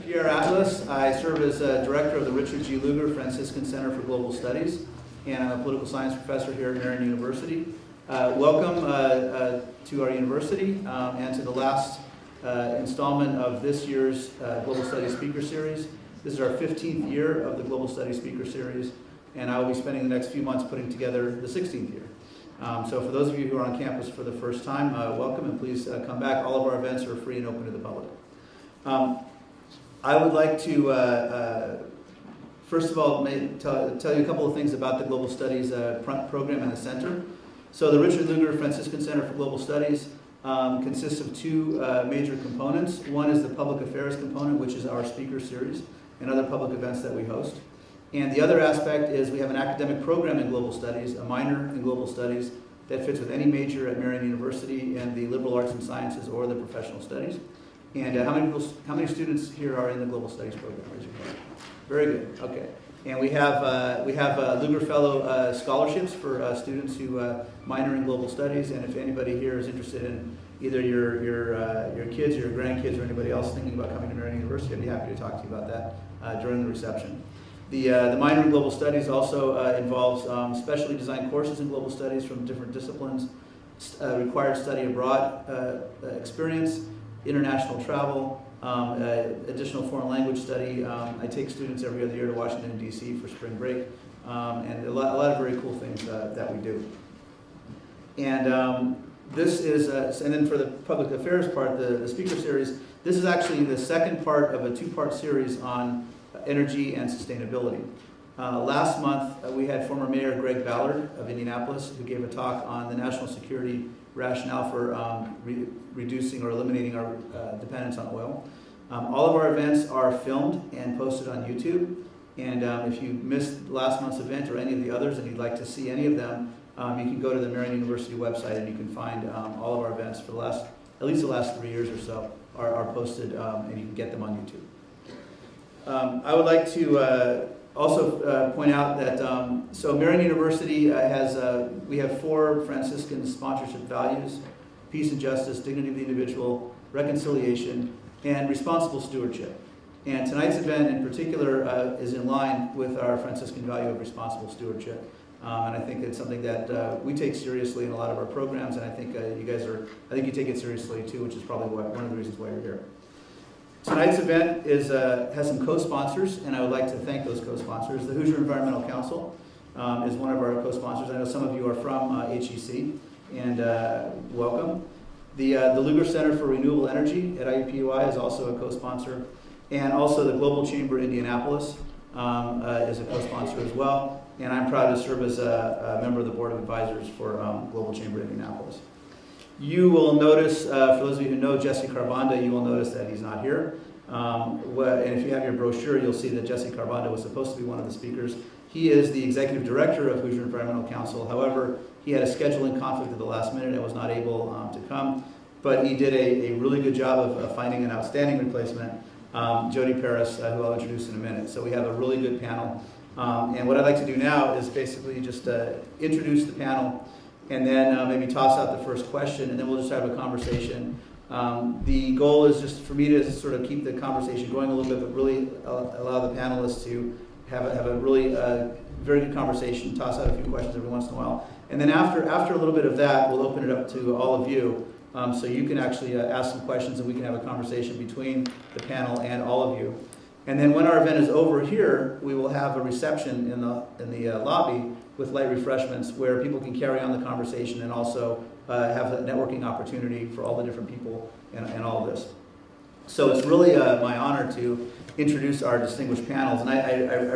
Pierre Atlas. I serve as director of the Richard G. Lugar Franciscan Center for Global Studies, and I'm a political science professor here at Marian University. Welcome to our university and to the last installment of this year's Global Studies Speaker Series. This is our 15th year of the Global Studies Speaker Series, and I will be spending the next few months putting together the 16th year. So for those of you who are on campus for the first time, welcome, and please come back. All of our events are free and open to the public. I would like to, first of all, tell you a couple of things about the Global Studies program and the center. So the Richard Lugar Franciscan Center for Global Studies consists of two major components. One is the public affairs component, which is our speaker series and other public events that we host. And the other aspect is we have an academic program in global studies, a minor in global studies, that fits with any major at Marian University in the liberal arts and sciences or the professional studies. And how many students here are in the global studies program? Raise your hand. Very good. Okay. And we have Lugar Fellow scholarships for students who minor in global studies. And if anybody here is interested in either your kids or your grandkids or anybody else thinking about coming to Marian University, I'd be happy to talk to you about that during the reception. The minor in global studies also involves specially designed courses in global studies from different disciplines, required study abroad experience, international travel, additional foreign language study. I take students every other year to Washington, D.C. for spring break, and a lot of very cool things that we do. And this is, and then for the public affairs part, the speaker series, this is actually the second part of a two-part series on energy and sustainability. Last month, we had former Mayor Greg Ballard of Indianapolis, who gave a talk on the national security rationale for reducing or eliminating our dependence on oil. All of our events are filmed and posted on YouTube. And if you missed last month's event or any of the others and you'd like to see any of them, you can go to the Marian University website and you can find all of our events for at least the last 3 years or so are posted, and you can get them on YouTube. I would like to also point out that so Marian University we have 4 Franciscan sponsorship values: peace and justice, dignity of the individual, reconciliation, and responsible stewardship. And tonight's event in particular is in line with our Franciscan value of responsible stewardship. And I think it's something that we take seriously in a lot of our programs, and I think I think you take it seriously too, which is probably one of the reasons why you're here. Tonight's event has some co-sponsors, and I would like to thank those co-sponsors. The Hoosier Environmental Council is one of our co-sponsors. I know some of you are from HEC, and welcome. The Lugar Center for Renewable Energy at IUPUI is also a co-sponsor, and also the Global Chamber Indianapolis is a co-sponsor as well, and I'm proud to serve as a member of the Board of Advisors for Global Chamber Indianapolis. You will notice, for those of you who know Jesse Carbanda, you will notice that he's not here. And if you have your brochure, you'll see that Jesse Carbanda was supposed to be one of the speakers. He is the executive director of Hoosier Environmental Council. However, he had a scheduling conflict at the last minute and was not able to come. But he did a really good job of finding an outstanding replacement, Jodi, Perras, who I'll introduce in a minute. So we have a really good panel. And what I'd like to do now is basically just introduce the panel, and then maybe toss out the first question, and then we'll just have a conversation. The goal is just for me to sort of keep the conversation going a little bit, but really allow the panelists to have a really very good conversation, toss out a few questions every once in a while. And then after a little bit of that, we'll open it up to all of you, so you can actually ask some questions and we can have a conversation between the panel and all of you. And then when our event is over here, we will have a reception in the lobby with light refreshments where people can carry on the conversation and also have a networking opportunity for all the different people and all of this. So it's really my honor to introduce our distinguished panels. And I'm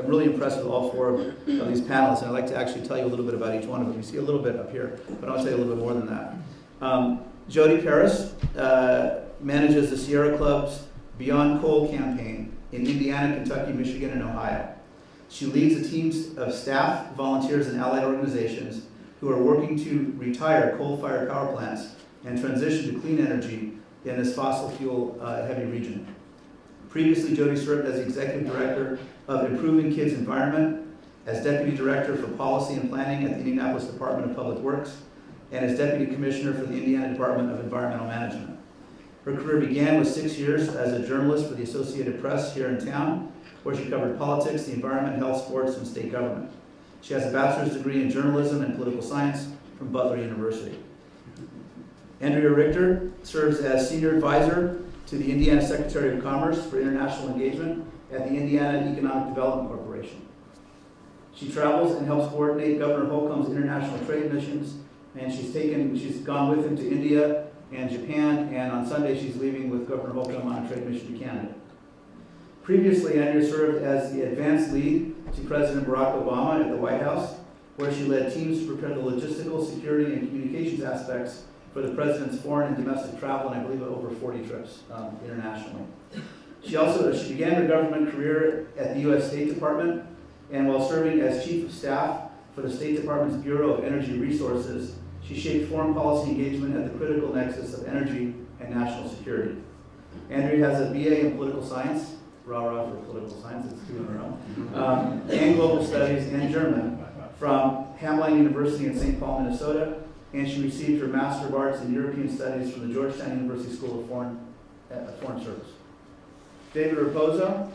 really impressed with all 4 of these panelists, and I'd like to actually tell you a little bit about each one of them. You see a little bit up here, but I'll tell you a little bit more than that. Jodi Perras manages the Sierra Club's Beyond Coal campaign in Indiana, Kentucky, Michigan, and Ohio. She leads a team of staff, volunteers, and allied organizations who are working to retire coal-fired power plants and transition to clean energy in this fossil fuel heavy region. Previously, Jodi served as the Executive Director of Improving Kids' Environment, as Deputy Director for Policy and Planning at the Indianapolis Department of Public Works, and as Deputy Commissioner for the Indiana Department of Environmental Management. Her career began with 6 years as a journalist for the Associated Press here in town, where she covered politics, the environment, health, sports, and state government. She has a bachelor's degree in journalism and political science from Butler University. Andrea Richter serves as senior advisor to the Indiana Secretary of Commerce for International Engagement at the Indiana Economic Development Corporation. She travels and helps coordinate Governor Holcomb's international trade missions, and she's gone with him to India and Japan, and on Sunday she's leaving with Governor Holcomb on a trade mission to Canada. Previously, Andrea served as the advanced lead to President Barack Obama at the White House, where she led teams to prepare the logistical, security, and communications aspects for the president's foreign and domestic travel, and I believe over 40 trips internationally. She began her government career at the U.S. State Department, and while serving as Chief of Staff for the State Department's Bureau of Energy Resources, she shaped foreign policy engagement at the critical nexus of energy and national security. Andrea has a BA in political science, rah-rah for political science, it's 2 in a row, and global studies and German from Hamline University in St. Paul, Minnesota, and she received her Master of Arts in European Studies from the Georgetown University School of Foreign Service. David Riposo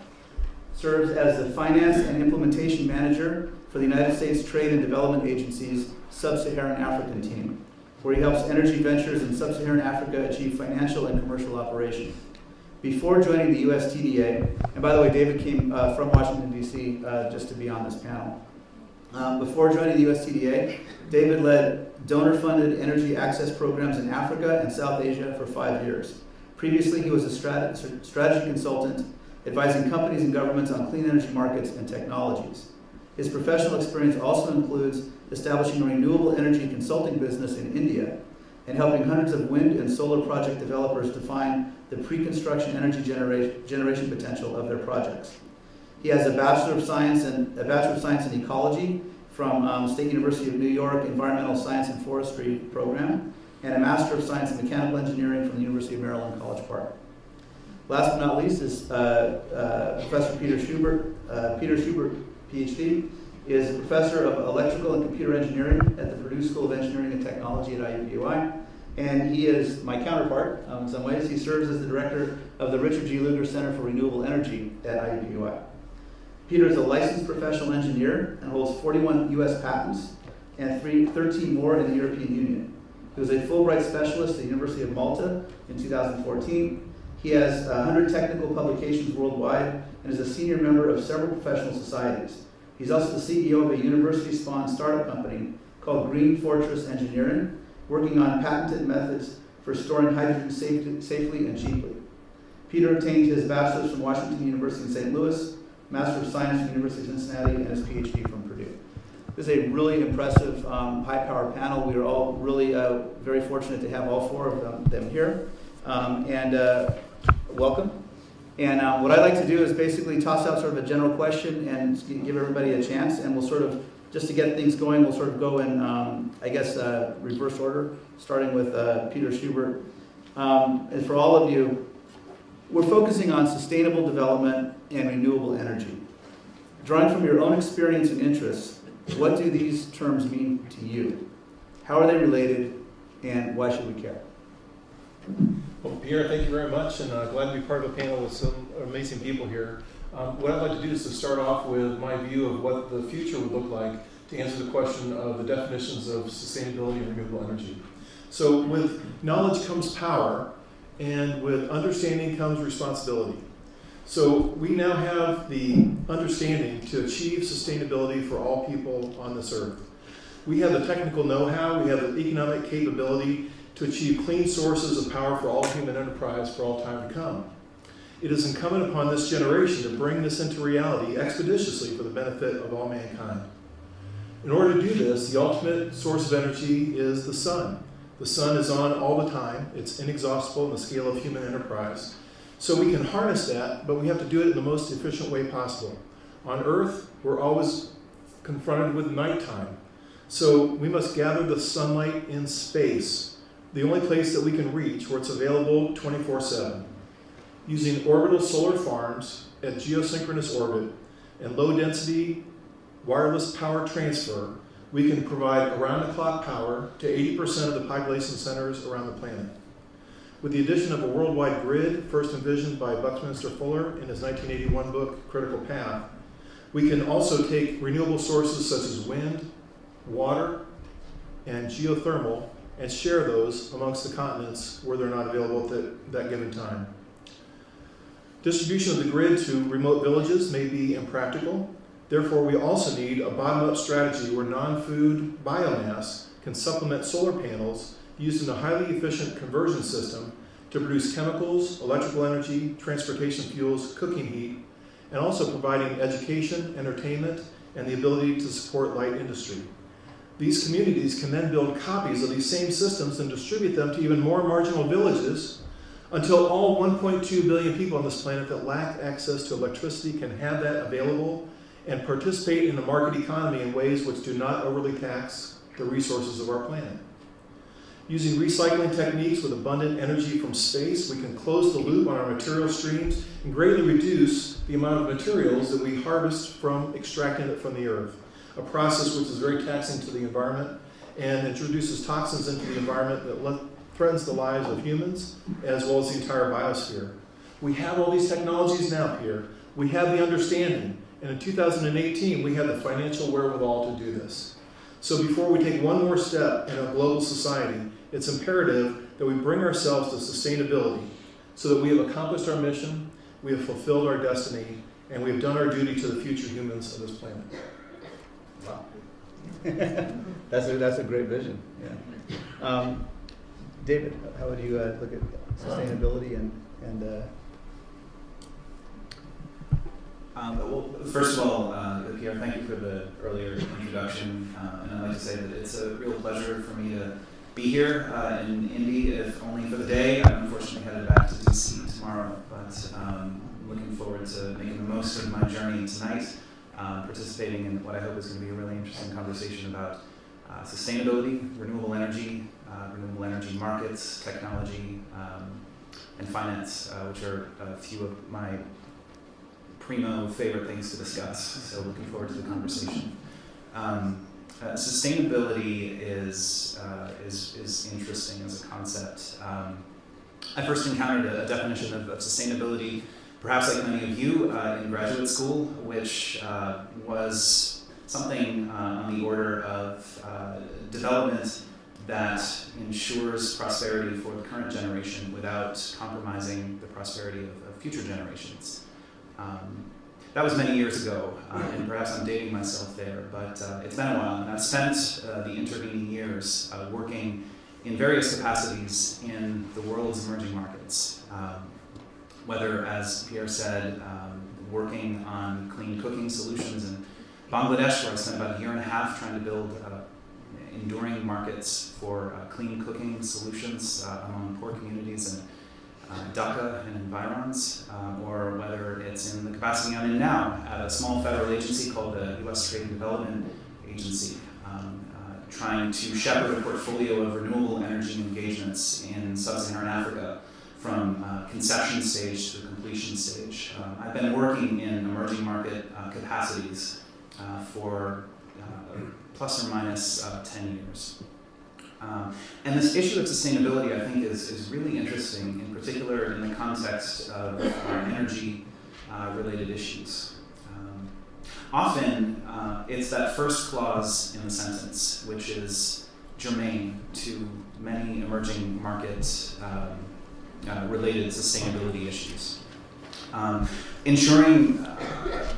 serves as the Finance and Implementation Manager for the United States Trade and Development Agency's Sub-Saharan African team, where he helps energy ventures in Sub-Saharan Africa achieve financial and commercial operation. Before joining the USTDA, and by the way, David came from Washington, D.C. Just to be on this panel. Before joining the USTDA, David led donor-funded energy access programs in Africa and South Asia for 5 years. Previously, he was a strategy consultant, advising companies and governments on clean energy markets and technologies. His professional experience also includes establishing a renewable energy consulting business in India and helping hundreds of wind and solar project developers define the pre-construction energy generation potential of their projects. He has a Bachelor of Science in Ecology from State University of New York Environmental Science and Forestry program, and a Master of Science in Mechanical Engineering from the University of Maryland, College Park. Last but not least is Professor Peter Schubert. Peter Schubert, PhD, is a professor of electrical and computer engineering at the Purdue School of Engineering and Technology at IUPUI, and he is my counterpart in some ways. He serves as the director of the Richard G. Lugar Center for Renewable Energy at IUPUI. Peter is a licensed professional engineer and holds 41 U.S. patents and 13 more in the European Union. He was a Fulbright specialist at the University of Malta in 2014. He has 100 technical publications worldwide and is a senior member of several professional societies. He's also the CEO of a university-spawned startup company called Green Fortress Engineering, working on patented methods for storing hydrogen safely and cheaply. Peter obtained his bachelor's from Washington University in St. Louis, Master of Science from the University of Cincinnati, and his PhD from Purdue. This is a really impressive, high-power panel. We are all really very fortunate to have all 4 of them here. Welcome. And what I'd like to do is basically toss out sort of a general question and give everybody a chance, and we'll sort of, just to get things going, we'll sort of go in, reverse order, starting with Peter Schubert. And for all of you, we're focusing on sustainable development and renewable energy. Drawing from your own experience and interests, what do these terms mean to you? How are they related, and why should we care? Well, Pierre, thank you very much, and glad to be part of a panel with some amazing people here. What I'd like to do is to start off with my view of what the future would look like to answer the question of the definitions of sustainability and renewable energy. So with knowledge comes power, and with understanding comes responsibility. So we now have the understanding to achieve sustainability for all people on this earth. We have the technical know-how, we have the economic capability to achieve clean sources of power for all human enterprise for all time to come. It is incumbent upon this generation to bring this into reality expeditiously for the benefit of all mankind. In order to do this, the ultimate source of energy is the sun. The sun is on all the time. It's inexhaustible in the scale of human enterprise. So we can harness that, but we have to do it in the most efficient way possible. On Earth, we're always confronted with nighttime. So we must gather the sunlight in space, the only place that we can reach where it's available 24/7. Using orbital solar farms at geosynchronous orbit and low-density wireless power transfer, we can provide around-the-clock power to 80% of the population centers around the planet. With the addition of a worldwide grid, first envisioned by Buckminster Fuller in his 1981 book, Critical Path, we can also take renewable sources such as wind, water, and geothermal and share those amongst the continents where they're not available at that given time. Distribution of the grid to remote villages may be impractical. Therefore, we also need a bottom-up strategy where non-food biomass can supplement solar panels used in a highly efficient conversion system to produce chemicals, electrical energy, transportation fuels, cooking heat, and also providing education, entertainment, and the ability to support light industry. These communities can then build copies of these same systems and distribute them to even more marginal villages until all 1.2 billion people on this planet that lack access to electricity can have that available and participate in the market economy in ways which do not overly tax the resources of our planet. Using recycling techniques with abundant energy from space, we can close the loop on our material streams and greatly reduce the amount of materials that we harvest from extracting it from the earth, a process which is very taxing to the environment and introduces toxins into the environment that threatens the lives of humans as well as the entire biosphere. We have all these technologies now, Pierre. We have the understanding. And in 2018, we have the financial wherewithal to do this. So before we take one more step in a global society, it's imperative that we bring ourselves to sustainability so that we have accomplished our mission, we have fulfilled our destiny, and we have done our duty to the future humans of this planet. Wow. That's a great vision. Yeah. David, how would you look at sustainability and well, first of all, Pierre, thank you for the earlier introduction, and I'd like to say that it's a real pleasure for me to be here in Indy, if only for the day. I'm unfortunately headed back to DC tomorrow, but looking forward to making the most of my journey tonight, participating in what I hope is going to be a really interesting conversation about sustainability, renewable energy markets, technology, and finance, which are a few of my primo favorite things to discuss. So looking forward to the conversation. Sustainability is interesting as a concept. I first encountered a definition of sustainability, perhaps like many of you, in graduate school, which was something on the order of development that ensures prosperity for the current generation without compromising the prosperity of future generations. That was many years ago, and perhaps I'm dating myself there, but it's been a while, and I've spent the intervening years working in various capacities in the world's emerging markets, whether, as Pierre said, working on clean cooking solutions in Bangladesh, where I spent about a year and a half trying to build enduring markets for clean cooking solutions among poor communities in Dhaka and environs, or whether it's in the capacity I'm in now at a small federal agency called the U.S. Trade and Development Agency, trying to shepherd a portfolio of renewable energy engagements in sub-Saharan Africa from conception stage to completion stage. I've been working in emerging market capacities for plus or minus 10 years. And this issue of sustainability, I think, is really interesting, in particular in the context of energy-related issues. Often, it's that first clause in the sentence, which is germane to many emerging market-related sustainability issues. Ensuring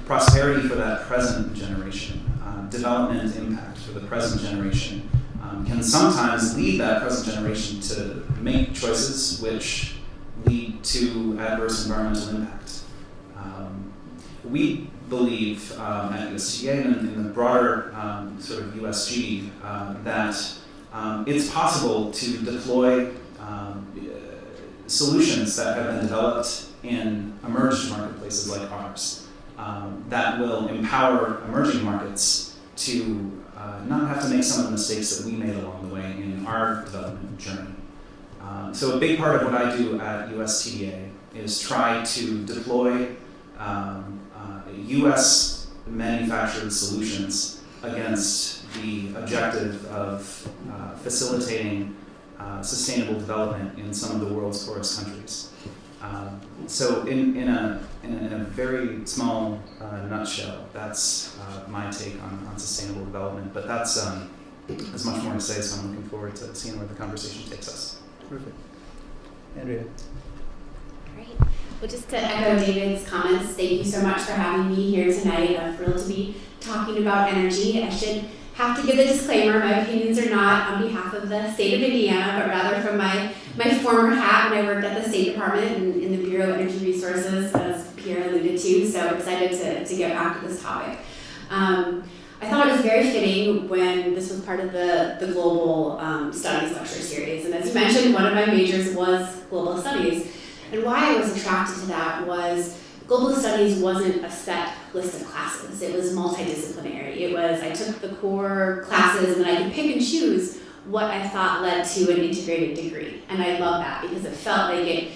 prosperity for that present generation, development impact for the present generation, can sometimes lead that present generation to make choices which lead to adverse environmental impact. We believe at USTDA and in the broader sort of USG that it's possible to deploy solutions that have been developed in emerged marketplaces like ours that will empower emerging markets to not have to make some of the mistakes that we made along the way in our development journey. So a big part of what I do at USTDA is try to deploy U.S. manufactured solutions against the objective of facilitating sustainable development in some of the world's poorest countries. So in a very small nutshell, that's my take on sustainable development. But that's there's much more to say, so I'm looking forward to seeing where the conversation takes us. Perfect. Andrea. Great. Well, just to echo David's comments, thank you so much for having me here tonight. I'm thrilled to be talking about energy. I should have to give a disclaimer. My opinions are not on behalf of the state of Indiana, but rather from my former hat when I worked at the State Department and in the Bureau of Energy Resources, as Pierre alluded to. So excited to get back to this topic. I thought it was very fitting when this was part of the Global Studies lecture series. And as you mentioned, one of my majors was Global Studies. And why I was attracted to that was Global Studies wasn't a set list of classes. It was multidisciplinary. It was, I took the core classes and I could pick and choose what I thought led to an integrated degree. And I love that because it felt like it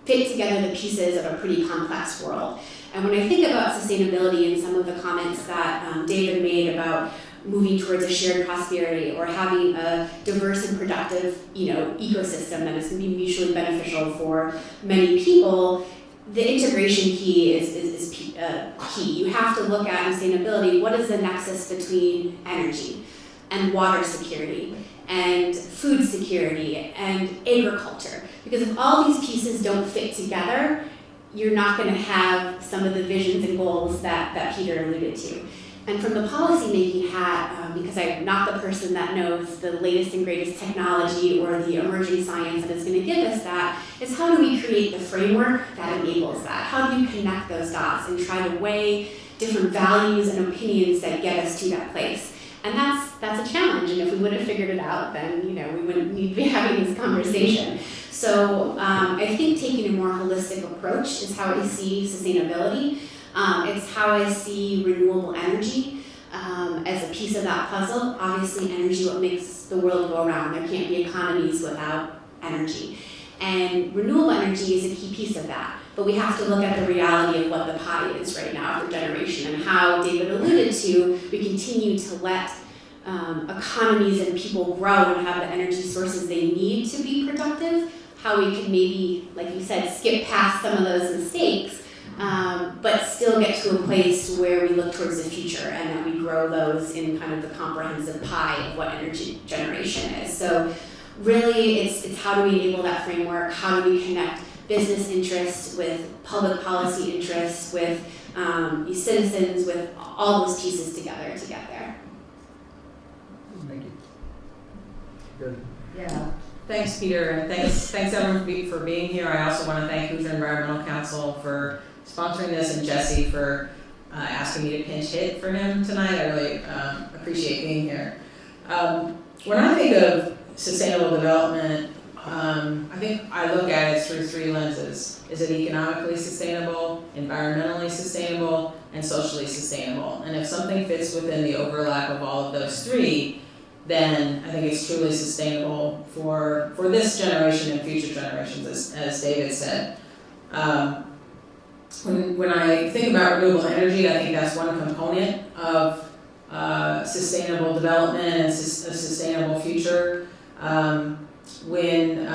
fit together the pieces of a pretty complex world. And when I think about sustainability and some of the comments that David made about moving towards a shared prosperity or having a diverse and productive, ecosystem that is going to be mutually beneficial for many people, the integration key is key. You have to look at sustainability. What is the nexus between energy and water security and food security and agriculture? Because if all these pieces don't fit together, you're not going to have some of the visions and goals that Peter alluded to. And from the policy-making hat, because I'm not the person that knows the latest and greatest technology or the emerging science that is going to give us that, is how do we create the framework that enables that? How do you connect those dots and try to weigh different values and opinions that get us to that place? And that's a challenge, and if we would have figured it out, then we wouldn't need to be having this conversation. So I think taking a more holistic approach is how I see sustainability. It's how I see renewable energy as a piece of that puzzle. Obviously, energy is what makes the world go around. There can't be economies without energy. And renewable energy is a key piece of that. But we have to look at the reality of what the pie is right now for generation and how David alluded to, we continue to let economies and people grow and have the energy sources they need to be productive. How we can maybe, like you said, skip past some of those mistakes, but still get to a place where we look towards the future and that we grow those in kind of the comprehensive pie of what energy generation is. So really, it's how do we enable that framework? How do we connect business interests with public policy interests, with citizens, with all those pieces together to get there? Thank you. Good. Yeah. Thanks, Peter, and thanks everyone for being here. I also want to thank Hoosier Environmental Council for sponsoring this, and Jesse for asking me to pinch hit for him tonight. I really appreciate being here. When I think of sustainable development, I think I look at it through three lenses. Is it economically sustainable, environmentally sustainable, and socially sustainable? And if something fits within the overlap of all of those three, then I think it's truly sustainable for this generation and future generations, as David said. When I think about renewable energy, I think that's one component of sustainable development and a sustainable future. When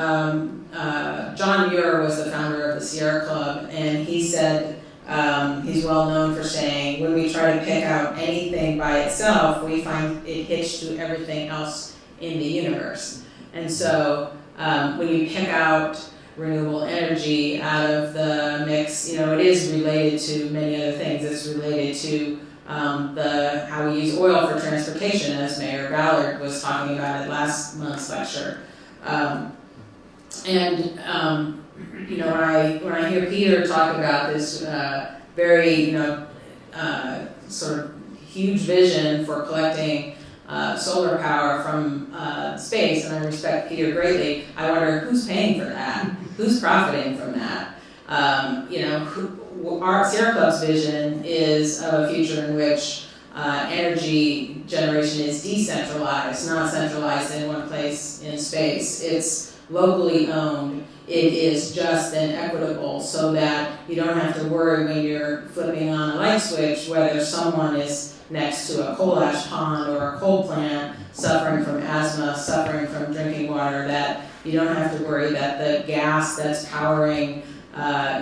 John Muir was the founder of the Sierra Club, and he said, he's well known for saying, when we try to pick out anything by itself, we find it hitched to everything else in the universe. And so when you pick out renewable energy out of the mix, it is related to many other things. It's related to how we use oil for transportation, as Mayor Ballard was talking about at last month's lecture. When I hear Peter talk about this very, sort of huge vision for collecting solar power from space, and I respect Peter greatly, I wonder who's paying for that? Who's profiting from that? Our Sierra Club's vision is of a future in which energy generation is decentralized, not centralized in one place in space. It's locally owned. it is just and equitable so that you don't have to worry when you're flipping on a light switch whether someone is next to a coal ash pond or a coal plant suffering from asthma, suffering from drinking water, that you don't have to worry that the gas that's powering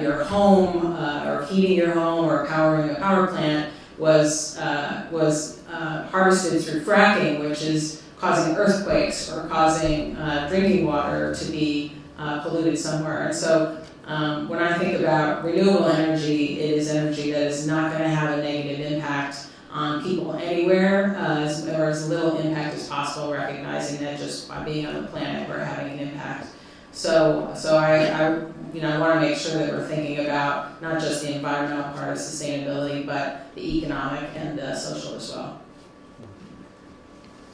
your home or heating your home or powering a power plant was harvested through fracking, which is causing earthquakes or causing drinking water to be polluted somewhere. And so when I think about renewable energy, it is energy that is not going to have a negative impact on people anywhere, or as little impact as possible, recognizing that just by being on the planet we're having an impact. So I want to make sure that we're thinking about not just the environmental part of sustainability, but the economic and the social as well.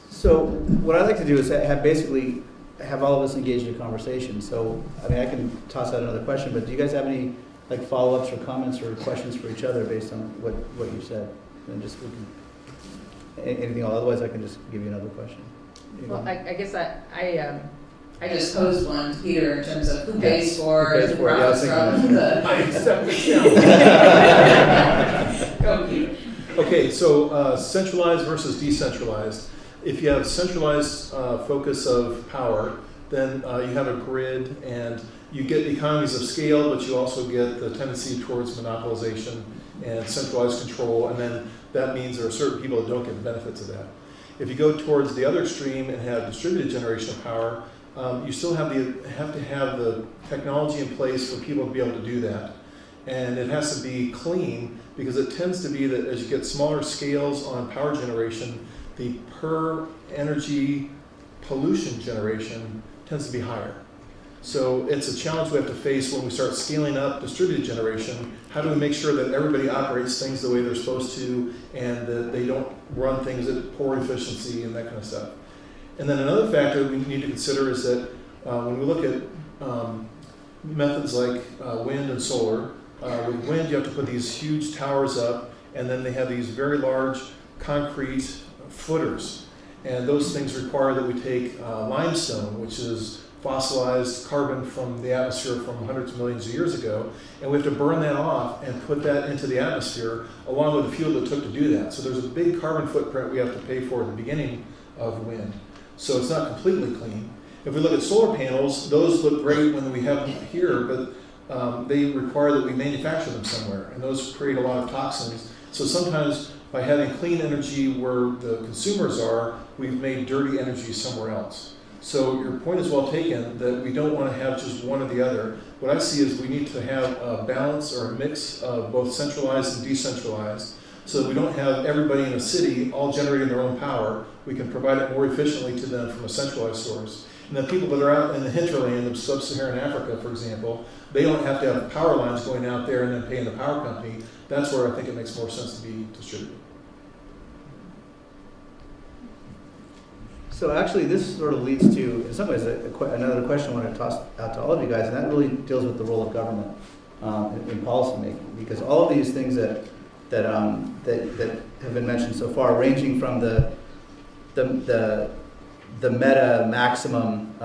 So what I'd like to do is basically have all of us engage in a conversation. So I mean, I can toss out another question, but do you guys have any like follow-ups or comments or questions for each other based on what you said? And just anything else. Otherwise, I can just give you another question. Well, I guess I just posed one to Peter in terms of who pays for it, who Yeah, profits from the. I accept it. Go, Peter. Okay, so centralized versus decentralized. If you have centralized focus of power, then you have a grid and you get economies of scale, but you also get the tendency towards monopolization and centralized control, and then that means there are certain people that don't get the benefits of that. If you go towards the other extreme and have distributed generation of power, you still have to have the technology in place for people to be able to do that. And it has to be clean, because it tends to be that as you get smaller scales on power generation, the per energy pollution generation tends to be higher. So it's a challenge we have to face when we start scaling up distributed generation. How do we make sure that everybody operates things the way they're supposed to, and that they don't run things at poor efficiency and that kind of stuff? And then another factor we need to consider is that when we look at methods like wind and solar, with wind you have to put these huge towers up, and then they have these very large concrete footers. And those things require that we take limestone, which is fossilized carbon from the atmosphere from hundreds of millions of years ago, and we have to burn that off and put that into the atmosphere along with the fuel that took to do that. So there's a big carbon footprint we have to pay for at the beginning of wind. So it's not completely clean. If we look at solar panels, those look great when we have them here, but they require that we manufacture them somewhere, and those create a lot of toxins. So sometimes by having clean energy where the consumers are, we've made dirty energy somewhere else. So your point is well taken that we don't want to have just one or the other. What I see is we need to have a balance or a mix of both centralized and decentralized, so that we don't have everybody in a city all generating their own power. We can provide it more efficiently to them from a centralized source. And the people that are out in the hinterland of sub-Saharan Africa, for example, they don't have to have power lines going out there and then paying the power company. That's where I think it makes more sense to be distributed. So actually, this sort of leads to, in some ways, another question I want to toss out to all of you guys, and that really deals with the role of government in policy making, because all of these things that have been mentioned so far, ranging from the meta maximum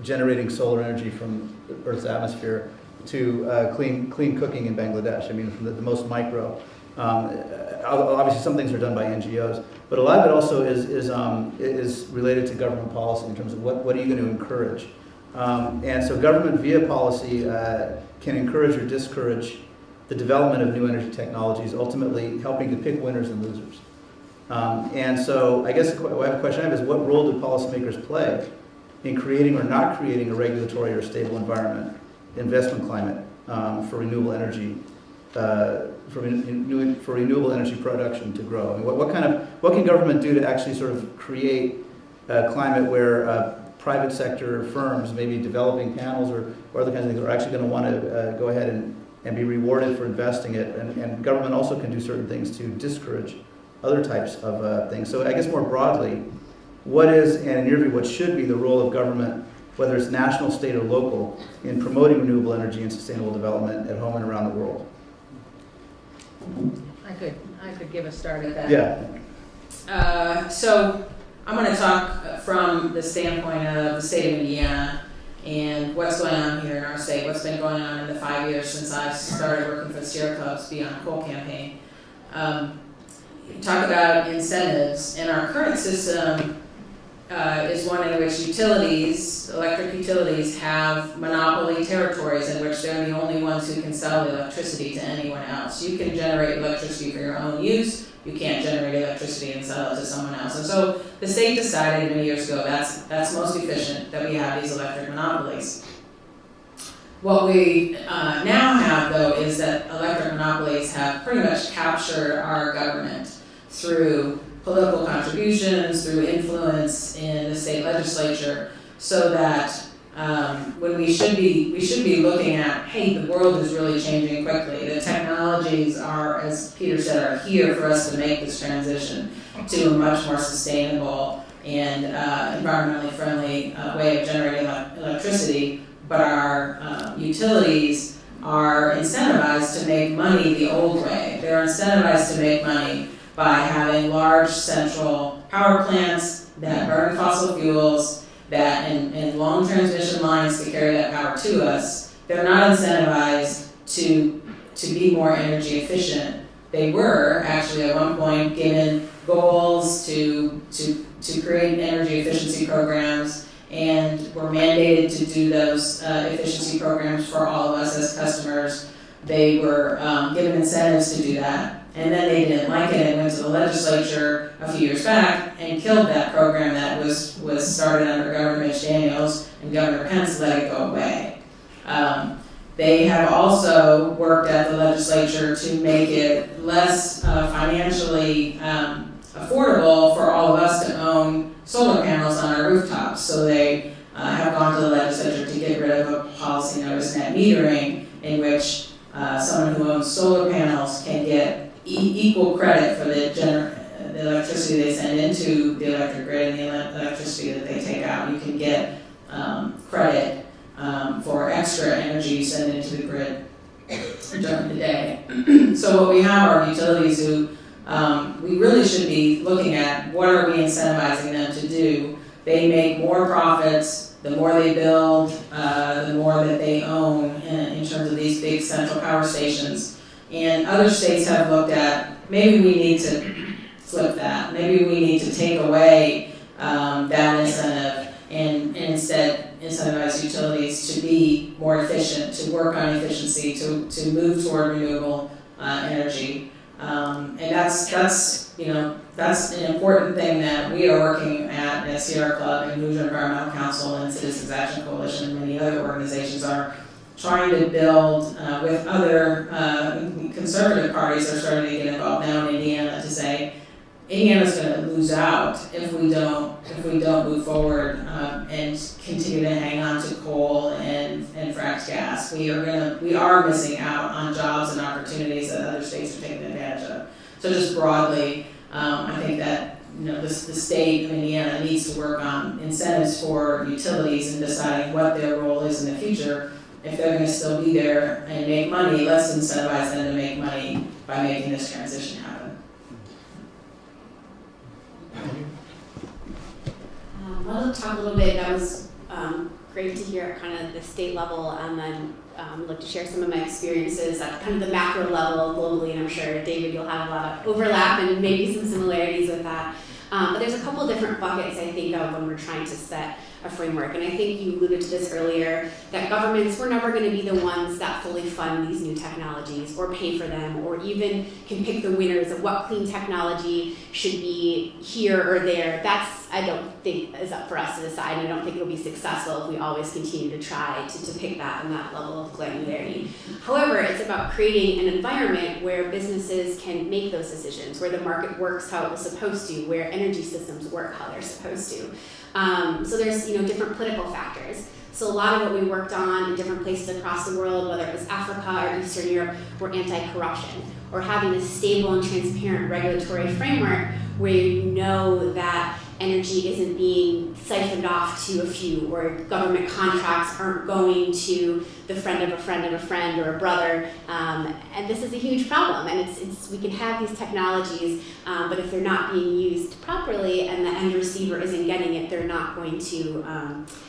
generating solar energy from Earth's atmosphere to clean cooking in Bangladesh. I mean, from the most micro. Obviously, some things are done by NGOs, but a lot of it also is related to government policy in terms of what are you going to encourage. And so government via policy can encourage or discourage the development of new energy technologies, ultimately helping to pick winners and losers. And so I guess I have a question I have is, what role do policymakers play in creating or not creating a regulatory or stable environment, investment climate for renewable energy, for renewable energy production to grow? I mean, what can government do to actually sort of create a climate where private sector firms, maybe developing panels or other kinds of things, are actually going to want to go ahead and be rewarded for investing it, and government also can do certain things to discourage other types of things. So I guess more broadly, what is, and in your view, what should be the role of government, whether it's national, state, or local, in promoting renewable energy and sustainable development at home and around the world? I could give a start at that. Yeah. So I'm going to talk from the standpoint of the state of Indiana, and what's going on here in our state, what's been going on in the 5 years since I've started working for the Sierra Club's Beyond Coal campaign. Talk about incentives, and our current system is one in which utilities, electric utilities, have monopoly territories in which they're the only ones who can sell the electricity to anyone else. You can generate electricity for your own use. You can't generate electricity and sell it to someone else. And so the state decided many years ago that's most efficient, that we have these electric monopolies. What we now have, though, is that electric monopolies have pretty much captured our government through political contributions, through influence in the state legislature, so that when we should be looking at, hey, the world is really changing quickly. The technologies are, as Peter said, are here for us to make this transition to a much more sustainable and environmentally friendly way of generating electricity. But our utilities are incentivized to make money the old way. They're incentivized to make money by having large central power plants that burn fossil fuels, and long transmission lines to carry that power to us. They're not incentivized to be more energy efficient. They were actually at one point given goals to create energy efficiency programs, and were mandated to do those efficiency programs for all of us as customers. They were given incentives to do that. And then they didn't like it and went to the legislature a few years back and killed that program that was started under Governor Mitch Daniels, and Governor Pence let it go away. They have also worked at the legislature to make it less financially affordable for all of us to own solar panels on our rooftops. So they have gone to the legislature to get rid of a policy known as net metering, in which someone who owns solar panels can get equal credit for the electricity they send into the electric grid and the electricity that they take out. You can get credit for extra energy you send into the grid during the day. So what we have are utilities who we really should be looking at, what are we incentivizing them to do? They make more profits the more they build, the more that they own in terms of these big central power stations. And other states have looked at, maybe we need to flip that. Maybe we need to take away that incentive and instead incentivize utilities to be more efficient, to work on efficiency, to move toward renewable energy. And that's an important thing that we are working at Sierra Club and Hoosier Environmental Council and Citizens Action Coalition and many other organizations are trying to build with other conservative parties are starting to get involved now in Indiana to say Indiana's going to lose out if we don't move forward and continue to hang on to coal and fracked gas. We are missing out on jobs and opportunities that other states are taking advantage of. So just broadly, I think that the state of Indiana needs to work on incentives for utilities and deciding what their role is in the future. If they're going to still be there and make money, let's incentivize them to make money by making this transition happen. I'll talk a little bit. That was great to hear at kind of the state level, and then I'd like to share some of my experiences at kind of the macro level globally, and I'm sure, David, you'll have a lot of overlap and maybe some similarities with that. But there's a couple different buckets I think of when we're trying to set a framework, and I think you alluded to this earlier, that governments were never going to be the ones that fully fund these new technologies or pay for them or even can pick the winners of what clean technology should be here or there. That's, I don't think, is up for us to decide, and I don't think it'll be successful if we always continue to try to pick that and that level of granularity. However, it's about creating an environment where businesses can make those decisions, where the market works how it was supposed to, where energy systems work how they're supposed to. So there's different political factors. So a lot of what we worked on in different places across the world, whether it was Africa or Eastern Europe, were anti-corruption, or having a stable and transparent regulatory framework where you know that energy isn't being siphoned off to a few, or government contracts aren't going to the friend of a friend of a friend or a brother. And this is a huge problem. And we can have these technologies, but if they're not being used properly and the end receiver isn't getting it, they're not going to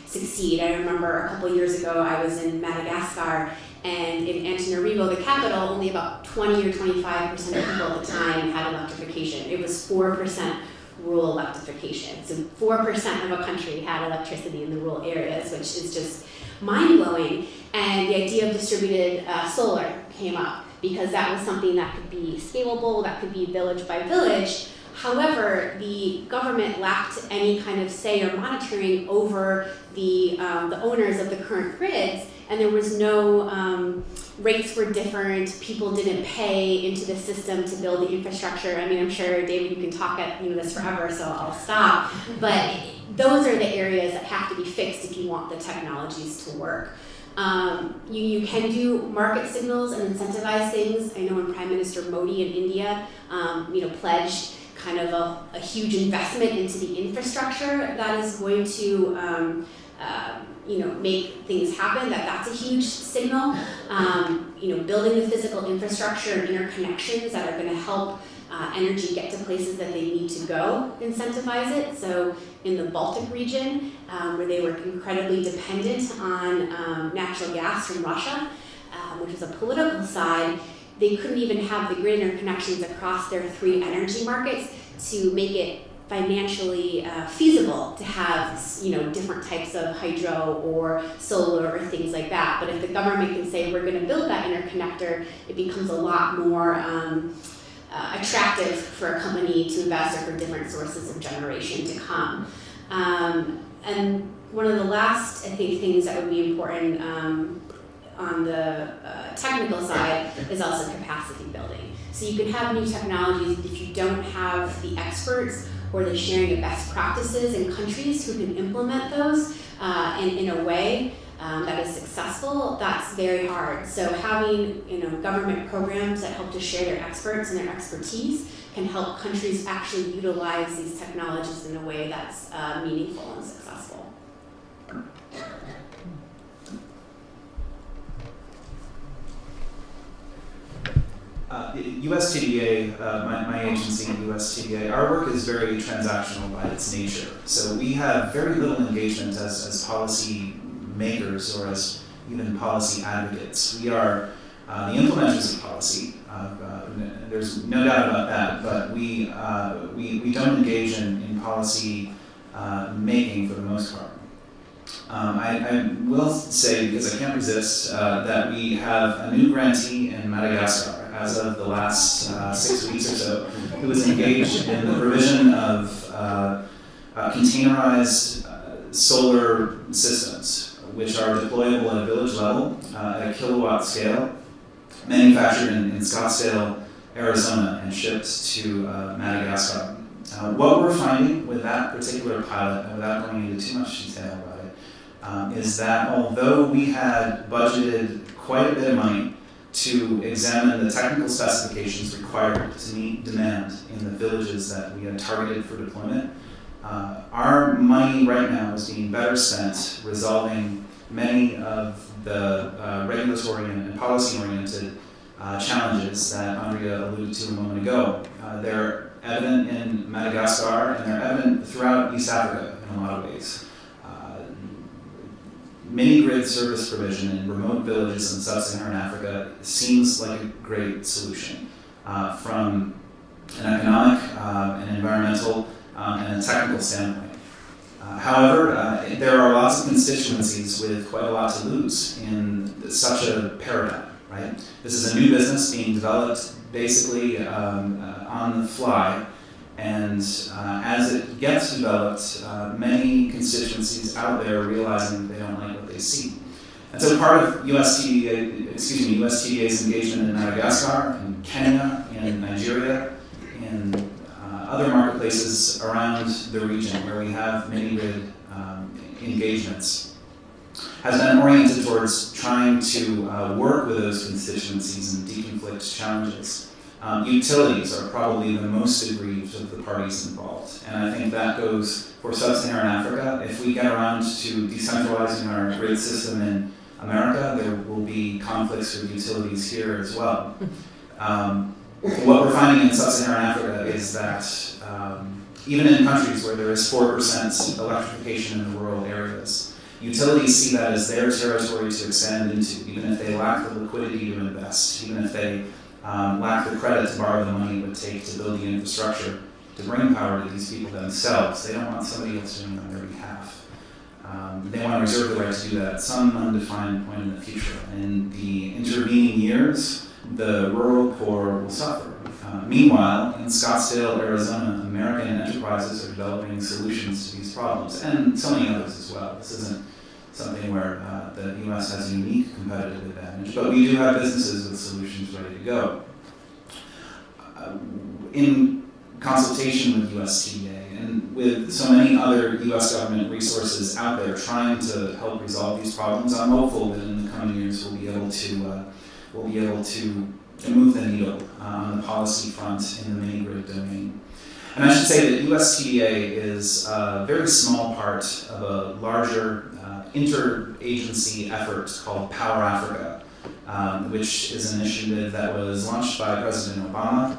succeed. I remember a couple years ago, I was in Madagascar, and in Antananarivo, the capital, only about 20 or 25% of people at the time had electrification. It was 4% rural electrification. So 4% of a country had electricity in the rural areas, which is just mind-blowing. And the idea of distributed solar came up because that was something that could be scalable, that could be village by village. However, the government lacked any kind of say or monitoring over the owners of the current grids, and there was no rates were different. People didn't pay into the system to build the infrastructure. I mean, I'm sure, David, you can talk at this forever, so I'll stop. But those are the areas that have to be fixed if you want the technologies to work. You can do market signals and incentivize things. I know when Prime Minister Modi in India, pledged kind of a huge investment into the infrastructure that is going to make things happen, that's a huge signal. Building the physical infrastructure and interconnections that are going to help energy get to places that they need to go, incentivize it. So in the Baltic region, where they were incredibly dependent on natural gas from Russia, which was a political side, they couldn't even have the grid interconnections across their 3 energy markets to make it financially feasible to have different types of hydro or solar or things like that. But if the government can say we're going to build that interconnector, it becomes a lot more attractive for a company to invest or for different sources of generation to come. And one of the last, I think, things that would be important on the technical side is also capacity building. So you can have new technologies, but if you don't have the experts or the sharing of best practices in countries who can implement those in a way that is successful, that's very hard. So having government programs that help to share their experts and their expertise can help countries actually utilize these technologies in a way that's meaningful and successful. USTDA, my agency, USTDA, our work is very transactional by its nature. So we have very little engagement as policy makers or as even policy advocates. We are the implementers of policy. There's no doubt about that, but we don't engage in policy making for the most part. I will say, because I can't resist, that we have a new grantee in Madagascar as of the last 6 weeks or so, who was engaged in the provision of containerized solar systems, which are deployable at a village level at a kilowatt scale, manufactured in Scottsdale, Arizona, and shipped to Madagascar. What we're finding with that particular pilot, and without going into too much detail about it, is that although we had budgeted quite a bit of money to examine the technical specifications required to meet demand in the villages that we had targeted for deployment, our money right now is being better spent resolving many of the regulatory and policy-oriented challenges that Andrea alluded to a moment ago. They're evident in Madagascar, and they're evident throughout East Africa in a lot of ways. Mini-grid service provision in remote villages in sub-Saharan Africa seems like a great solution from an economic, an environmental, and a technical standpoint. However, there are lots of constituencies with quite a lot to lose in such a paradigm, right? This is a new business being developed basically on the fly, and as it gets developed, many constituencies out there are realizing that they don't like what they see. And so part of USTDA's engagement in Madagascar, in Kenya, in Nigeria, in other marketplaces around the region where we have mini-grid engagements, has been oriented towards trying to work with those constituencies and deconflict challenges. Utilities are probably the most aggrieved of the parties involved, and I think that goes for sub-Saharan Africa. If we get around to decentralizing our grid system in America, there will be conflicts with utilities here as well. What we're finding in sub-Saharan Africa is that even in countries where there is 4% electrification in the rural areas, utilities see that as their territory to expand into, even if they lack the liquidity to invest, even if they lack the credit to borrow the money it would take to build the infrastructure to bring power to these people themselves. They don't want somebody else doing it on their behalf. They want to reserve the right to do that at some undefined point in the future. In the intervening years, the rural poor will suffer. Meanwhile, in Scottsdale, Arizona, American enterprises are developing solutions to these problems, and so many others as well. This isn't something where the U.S. has a unique competitive advantage, but we do have businesses with solutions ready to go. In consultation with USTDA and with so many other U.S. government resources out there trying to help resolve these problems, I'm hopeful that in the coming years we'll be able to move the needle on the policy front in the mini-grid domain. And I should say that USTDA is a very small part of a larger interagency effort called Power Africa, which is an initiative that was launched by President Obama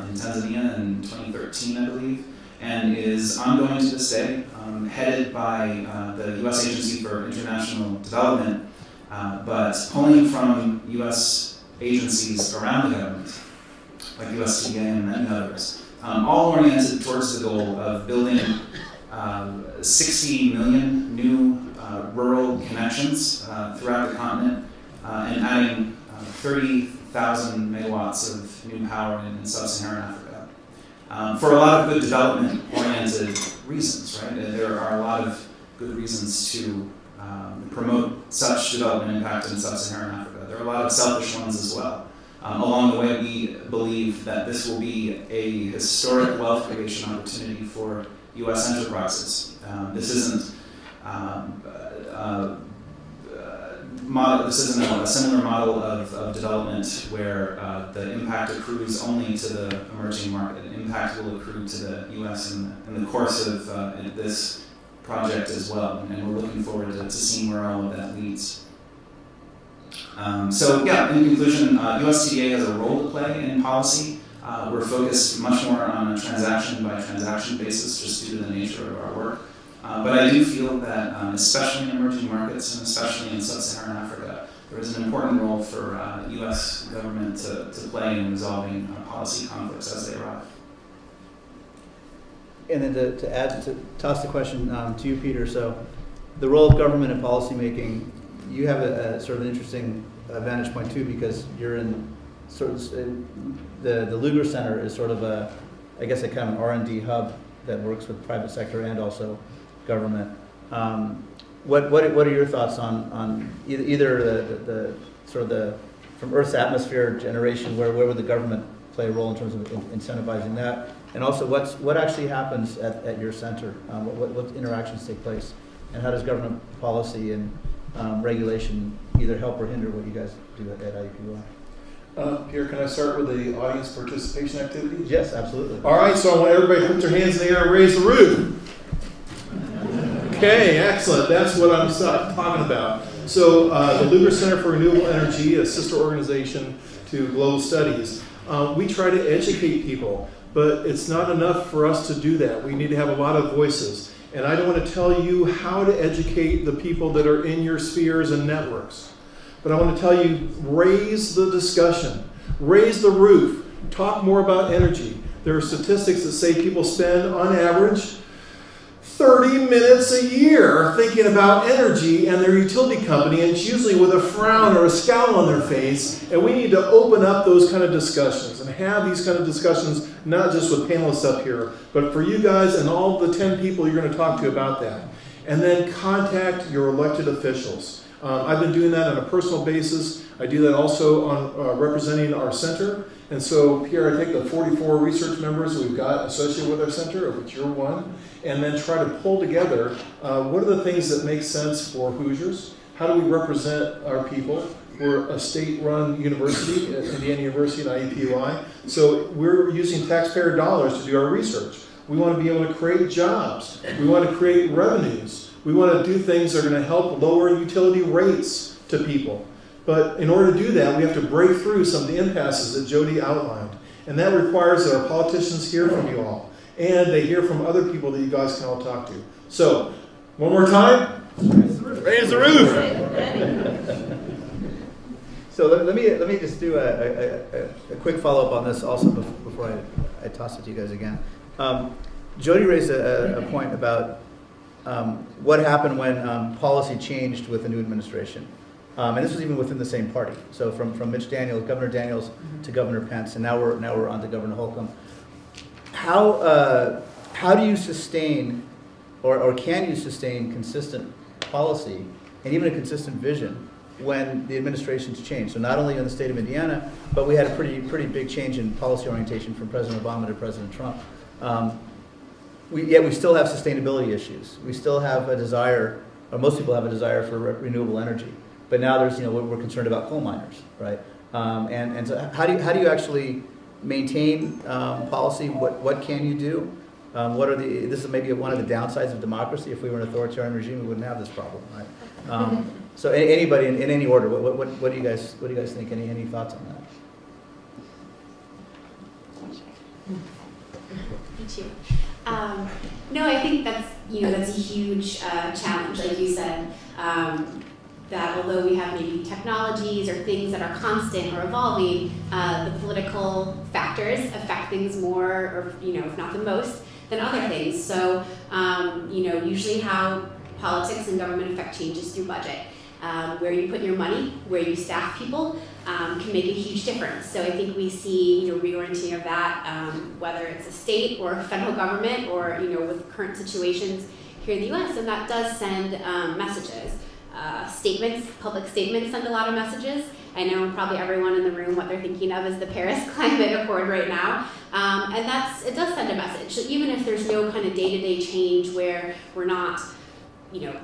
in Tanzania in 2013, I believe, and is ongoing to this day, headed by the U.S. Agency for International Development, but pulling from U.S. agencies around the government, like USTDA and many others, all oriented towards the goal of building 60 million new rural connections throughout the continent and adding 30,000 megawatts of new power in sub-Saharan Africa. For a lot of good development-oriented reasons, right? There are a lot of good reasons to promote such development impact in sub-Saharan Africa. There are a lot of selfish ones as well. Along the way, we believe that this will be a historic wealth creation opportunity for U.S. enterprises. This isn't a similar model of development where the impact accrues only to the emerging market. Impact will accrue to the U.S. in the course of this project as well, and we're looking forward to seeing where all of that leads. So yeah, in conclusion, USTDA has a role to play in policy. We're focused much more on a transaction-by-transaction basis just due to the nature of our work. But I do feel that, especially in emerging markets and especially in sub-Saharan Africa, there is an important role for U.S. government to play in resolving policy conflicts as they arise. And then to toss the question to you, Peter. So, the role of government in policymaking, you have a sort of an interesting vantage point too, because you're in sort of the Lugar Center is sort of a kind of an R&D hub that works with private sector and also government. What are your thoughts on either the sort of the from Earth's atmosphere generation, where would the government play a role in terms of incentivizing that, and also what actually happens at your center? What interactions take place, and how does government policy and regulation either help or hinder what you guys do at IUPUI? Pierre, can I start with the audience participation activities? Yes, absolutely. All right, so I want everybody to put their hands in the air and raise the roof. Okay, excellent. That's what I'm talking about. So the Lugar Center for Renewable Energy, a sister organization to Global Studies, we try to educate people, but it's not enough for us to do that. We need to have a lot of voices. And I don't want to tell you how to educate the people that are in your spheres and networks. But I want to tell you, raise the discussion, raise the roof, talk more about energy. There are statistics that say people spend, on average, 30 minutes a year thinking about energy and their utility company, and it's usually with a frown or a scowl on their face. And we need to open up those kind of discussions and have these kind of discussions, not just with panelists up here, but for you guys and all the 10 people you're going to talk to about that. And then contact your elected officials. I've been doing that on a personal basis. I do that also on representing our center. And so, Pierre, I take the 44 research members we've got associated with our center, of which you're one, and then try to pull together what are the things that make sense for Hoosiers? How do we represent our people? We're a state-run university, Indiana University and IUPUI, so we're using taxpayer dollars to do our research. We want to be able to create jobs. We want to create revenues. We want to do things that are going to help lower utility rates to people. But in order to do that, we have to break through some of the impasses that Jodi outlined. And that requires that our politicians hear from you all. And they hear from other people that you guys can all talk to. So, one more time. Raise the roof. So let me just do a quick follow-up on this also before I toss it to you guys again. Jodi raised a point about what happened when policy changed with the new administration. And this was even within the same party. So from Governor Daniels to Governor Pence, and now we're on to Governor Holcomb. How do you sustain, or can you sustain consistent policy and even a consistent vision when the administration's changed? So not only in the state of Indiana, but we had a pretty big change in policy orientation from President Obama to President Trump. Yet we still have sustainability issues. We still have a desire, or most people have a desire for renewable energy. But now there's, we're concerned about coal miners, right? And so how do you actually maintain policy? What can you do? This is maybe one of the downsides of democracy. If we were an authoritarian regime, we wouldn't have this problem, right? So anybody in any order, what do you guys think? Any thoughts on that? Thank you. No, I think that's a huge challenge, like you said. That although we have maybe technologies or things that are constant or evolving, the political factors affect things more, or if not the most, than other things. So usually how politics and government affect changes through budget. Where you put your money, where you staff people, can make a huge difference. So I think we see reorienting of that, whether it's a state or a federal government, or with current situations here in the U.S., and that does send messages. Public statements send a lot of messages. I know probably everyone in the room, what they're thinking of is the Paris Climate Accord right now. And it does send a message. So even if there's no kind of day-to-day change where we're not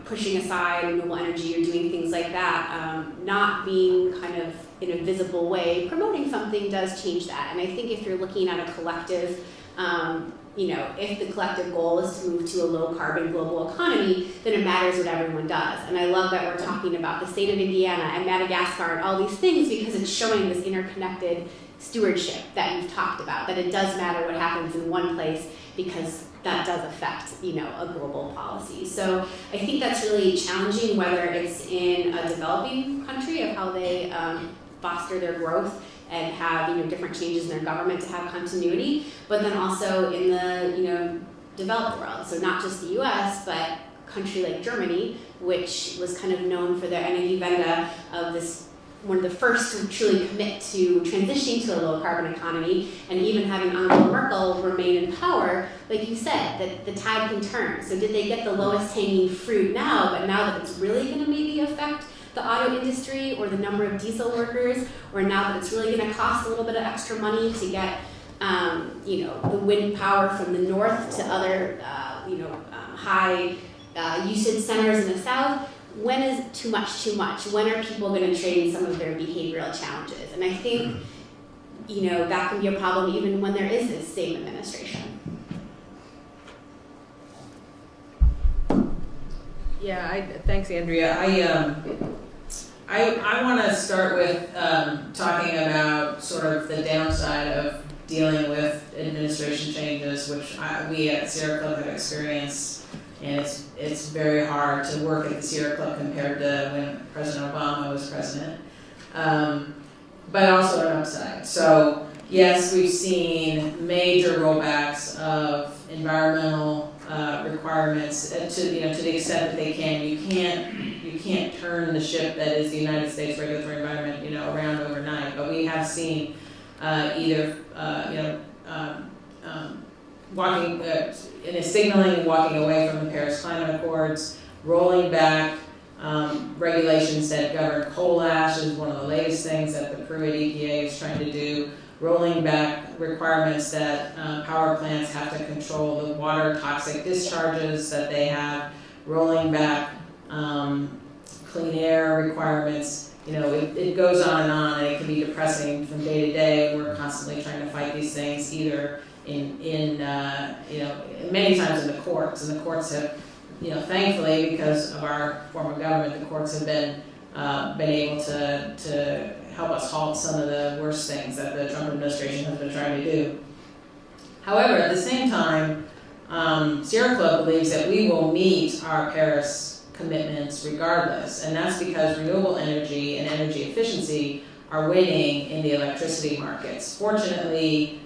pushing aside renewable energy or doing things like that, not being kind of in a visible way, promoting something does change that. And I think if you're looking at a collective, if the collective goal is to move to a low carbon global economy, then it matters what everyone does. And I love that we're talking about the state of Indiana and Madagascar and all these things, because it's showing this interconnected stewardship that you've talked about, that it does matter what happens in one place, because that does affect, a global policy. So I think that's really challenging, whether it's in a developing country of how they foster their growth and have, different changes in their government to have continuity, but then also in the, developed world. So not just the US, but a country like Germany, which was kind of known for their Energiewende of this, one of the first to truly commit to transitioning to a low carbon economy, and even having Angela Merkel remain in power, like you said, that the tide can turn. So did they get the lowest hanging fruit now, but now that it's really going to maybe affect the auto industry or the number of diesel workers, or now that it's really going to cost a little bit of extra money to get, the wind power from the north to other, high usage centers in the south? When is too much too much? When are people going to trade some of their behavioral challenges? And I think, that can be a problem even when there is this same administration. Yeah, thanks, Andrea. I want to start with talking about sort of the downside of dealing with administration changes, which we at Sierra Club have experienced, and it's very hard to work at the Sierra Club compared to when President Obama was president, but also an upside. So yes, we've seen major rollbacks of environmental requirements to the extent that they can. You can't turn the ship that is the United States regulatory environment around overnight. But we have seen walking in a signaling and walking away from the Paris Climate Accords, rolling back regulations that govern coal ash is one of the latest things that the Pruitt EPA is trying to do. Rolling back requirements that power plants have to control the water toxic discharges that they have, rolling back clean air requirements. it goes on, and it can be depressing from day to day. We're constantly trying to fight these things, either many times in the courts, and the courts have, thankfully, because of our form of government, the courts have been able to help us halt some of the worst things that the Trump administration has been trying to do. However, at the same time, Sierra Club believes that we will meet our Paris commitments regardless, and that's because renewable energy and energy efficiency are winning in the electricity markets. Fortunately,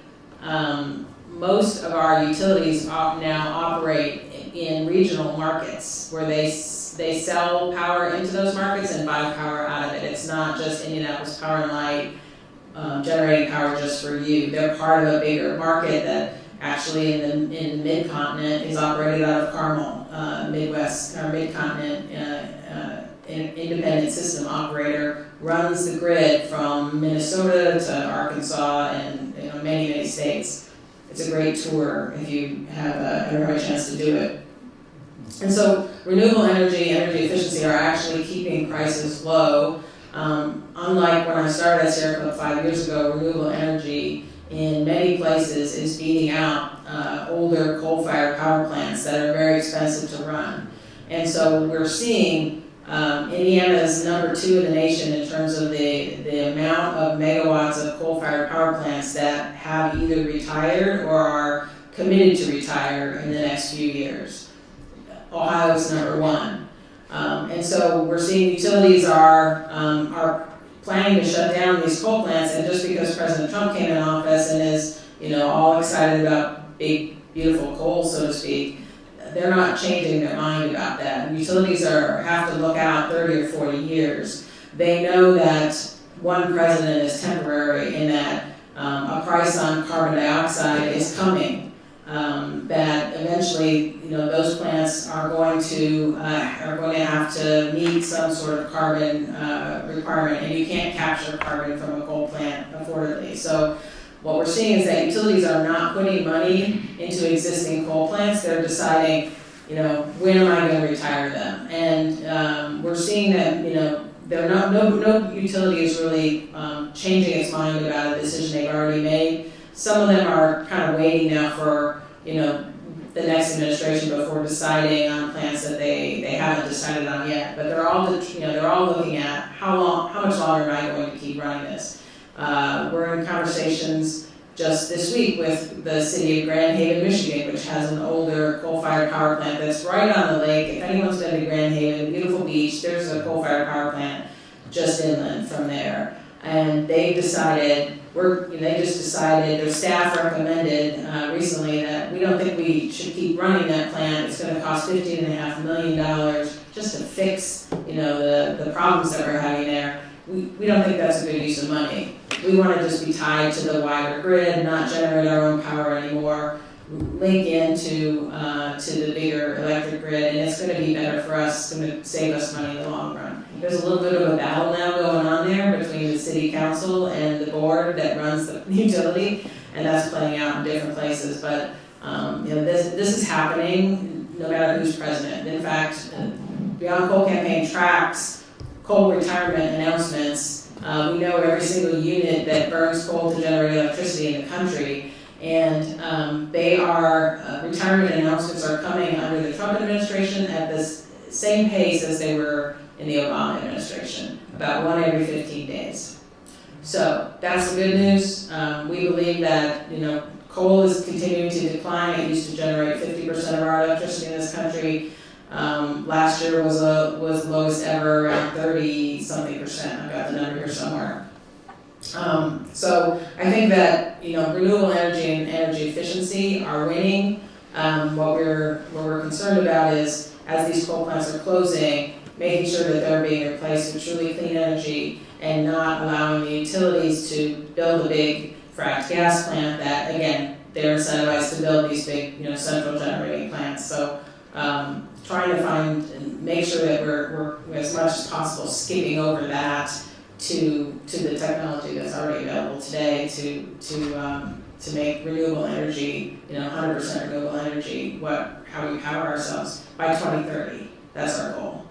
most of our utilities now operate in regional markets where they sell power into those markets and buy power out of it. It's not just Indianapolis Power and Light generating power just for you. They're part of a bigger market that actually in the mid-continent is operated out of Carmel, Midwest or mid-continent independent system operator runs the grid from Minnesota to Arkansas and many, many states. It's a great tour if you have a chance to do it. And so renewable energy efficiency are actually keeping prices low. Unlike when I started at Sierra Club 5 years ago, renewable energy in many places is beating out older coal-fired power plants that are very expensive to run. And so we're seeing Indiana is number 2 in the nation in terms of the amount of megawatts of coal-fired power plants that have either retired or are committed to retire in the next few years. Ohio's number 1. And so we're seeing utilities are planning to shut down these coal plants, and just because President Trump came in office and is, all excited about big, beautiful coal, so to speak, they're not changing their mind about that. Utilities have to look out 30 or 40 years. They know that one president is temporary and that a price on carbon dioxide is coming. That eventually, those plants are going to have to meet some sort of carbon requirement, and you can't capture carbon from a coal plant affordably. So what we're seeing is that utilities are not putting money into existing coal plants. They're deciding, when am I going to retire them? And we're seeing that, no utility is really changing its mind about a decision they've already made. Some of them are kind of waiting now for, the next administration before deciding on plants that they haven't decided on yet. But they're all looking at how much longer am I going to keep running this? We're in conversations just this week with the city of Grand Haven, Michigan, which has an older coal-fired power plant that's right on the lake. If anyone's been to Grand Haven, beautiful beach, there's a coal-fired power plant just inland from there. And they decided, their staff recommended recently that we don't think we should keep running that plant. It's going to cost $15.5 million just to fix, the problems that we're having there. We don't think that's a good use of money. We want to just be tied to the wider grid, not generate our own power anymore, link into to the bigger electric grid, and it's going to be better for us, it's going to save us money in the long run. There's a little bit of a battle now going on there between the city council and the board that runs the utility, and that's playing out in different places. But this is happening no matter who's president. In fact, Beyond Coal Campaign tracks coal retirement announcements. We know every single unit that burns coal to generate electricity in the country, and retirement announcements are coming under the Trump administration at the same pace as they were in the Obama administration, about 1 every 15 days. So that's the good news. We believe that coal is continuing to decline. It used to generate 50% of our electricity in this country. Last year was the lowest ever, around 30-something%. I've got the number here somewhere. So I think that renewable energy and energy efficiency are winning. What we're concerned about is, as these coal plants are closing, making sure that they're being replaced with truly clean energy and not allowing the utilities to build a big fracked gas plant that, again, they're incentivized to build these big, central generating plants. So trying to find and make sure that we're as much as possible skipping over that to the technology that's already available today to make renewable energy, 100% renewable energy, how we power ourselves by 2030. That's our goal.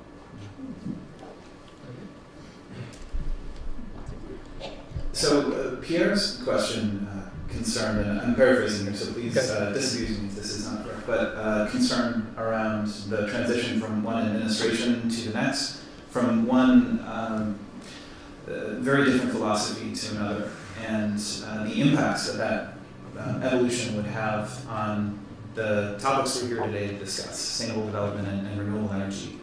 So Pierre's question concerned, and I'm paraphrasing here, so please disabuse me if this is not correct, but concern around the transition from one administration to the next, from one very different philosophy to another, and the impacts that evolution would have on the topics we're here today to discuss, sustainable development and renewable energy.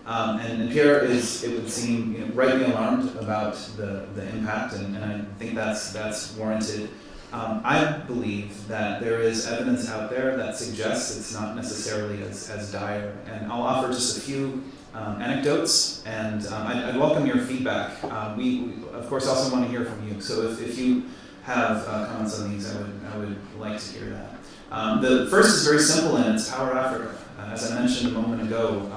And Pierre is, it would seem, rightly alarmed about the impact, and I think that's warranted. I believe that there is evidence out there that suggests it's not necessarily as dire, and I'll offer just a few anecdotes, and I'd welcome your feedback. We of course also want to hear from you, so if you have comments on these, I would like to hear that. The first is very simple, and it's Power Africa. As I mentioned a moment ago,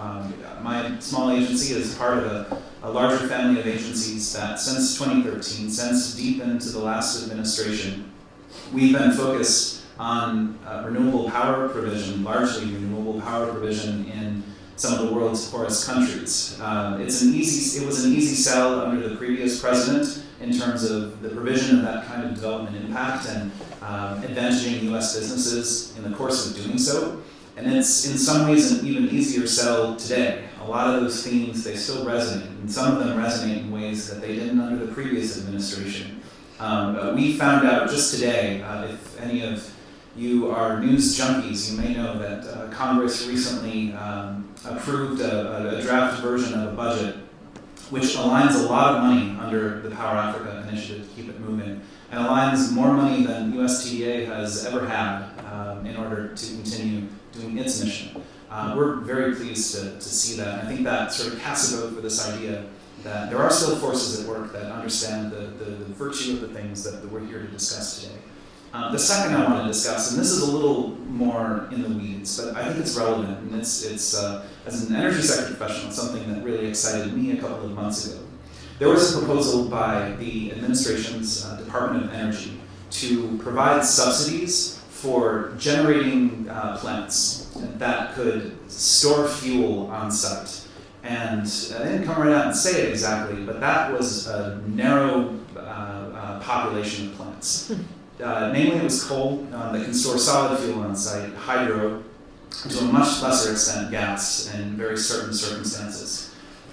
my small agency is part of a larger family of agencies that since 2013, since deep into the last administration, we've been focused on renewable power provision, largely renewable power provision in some of the world's poorest countries. It was an easy sell under the previous president in terms of the provision of that kind of development impact and advantaging U.S. businesses in the course of doing so. And it's in some ways an even easier sell today. A lot of those themes, they still resonate, and some of them resonate in ways that they didn't under the previous administration. We found out just today, if any of you are news junkies, you may know that Congress recently approved a draft version of a budget which aligns a lot of money under the Power Africa initiative to keep it moving, and aligns more money than USTDA has ever had in order to continue doing its mission. We're very pleased to see that, and I think that sort of casts a vote for this idea that there are still forces at work that understand the virtue of the things that we're here to discuss today. The second I want to discuss, and this is a little more in the weeds, but I think it's relevant, and it's as an energy sector professional, it's something that really excited me a couple of months ago. There was a proposal by the administration's Department of Energy to provide subsidies for generating plants that could store fuel on site. And I didn't come right out and say it exactly, but that was a narrow population of plants. Namely, it was coal that can store solid fuel on site, hydro, to a much lesser extent gas in very certain circumstances.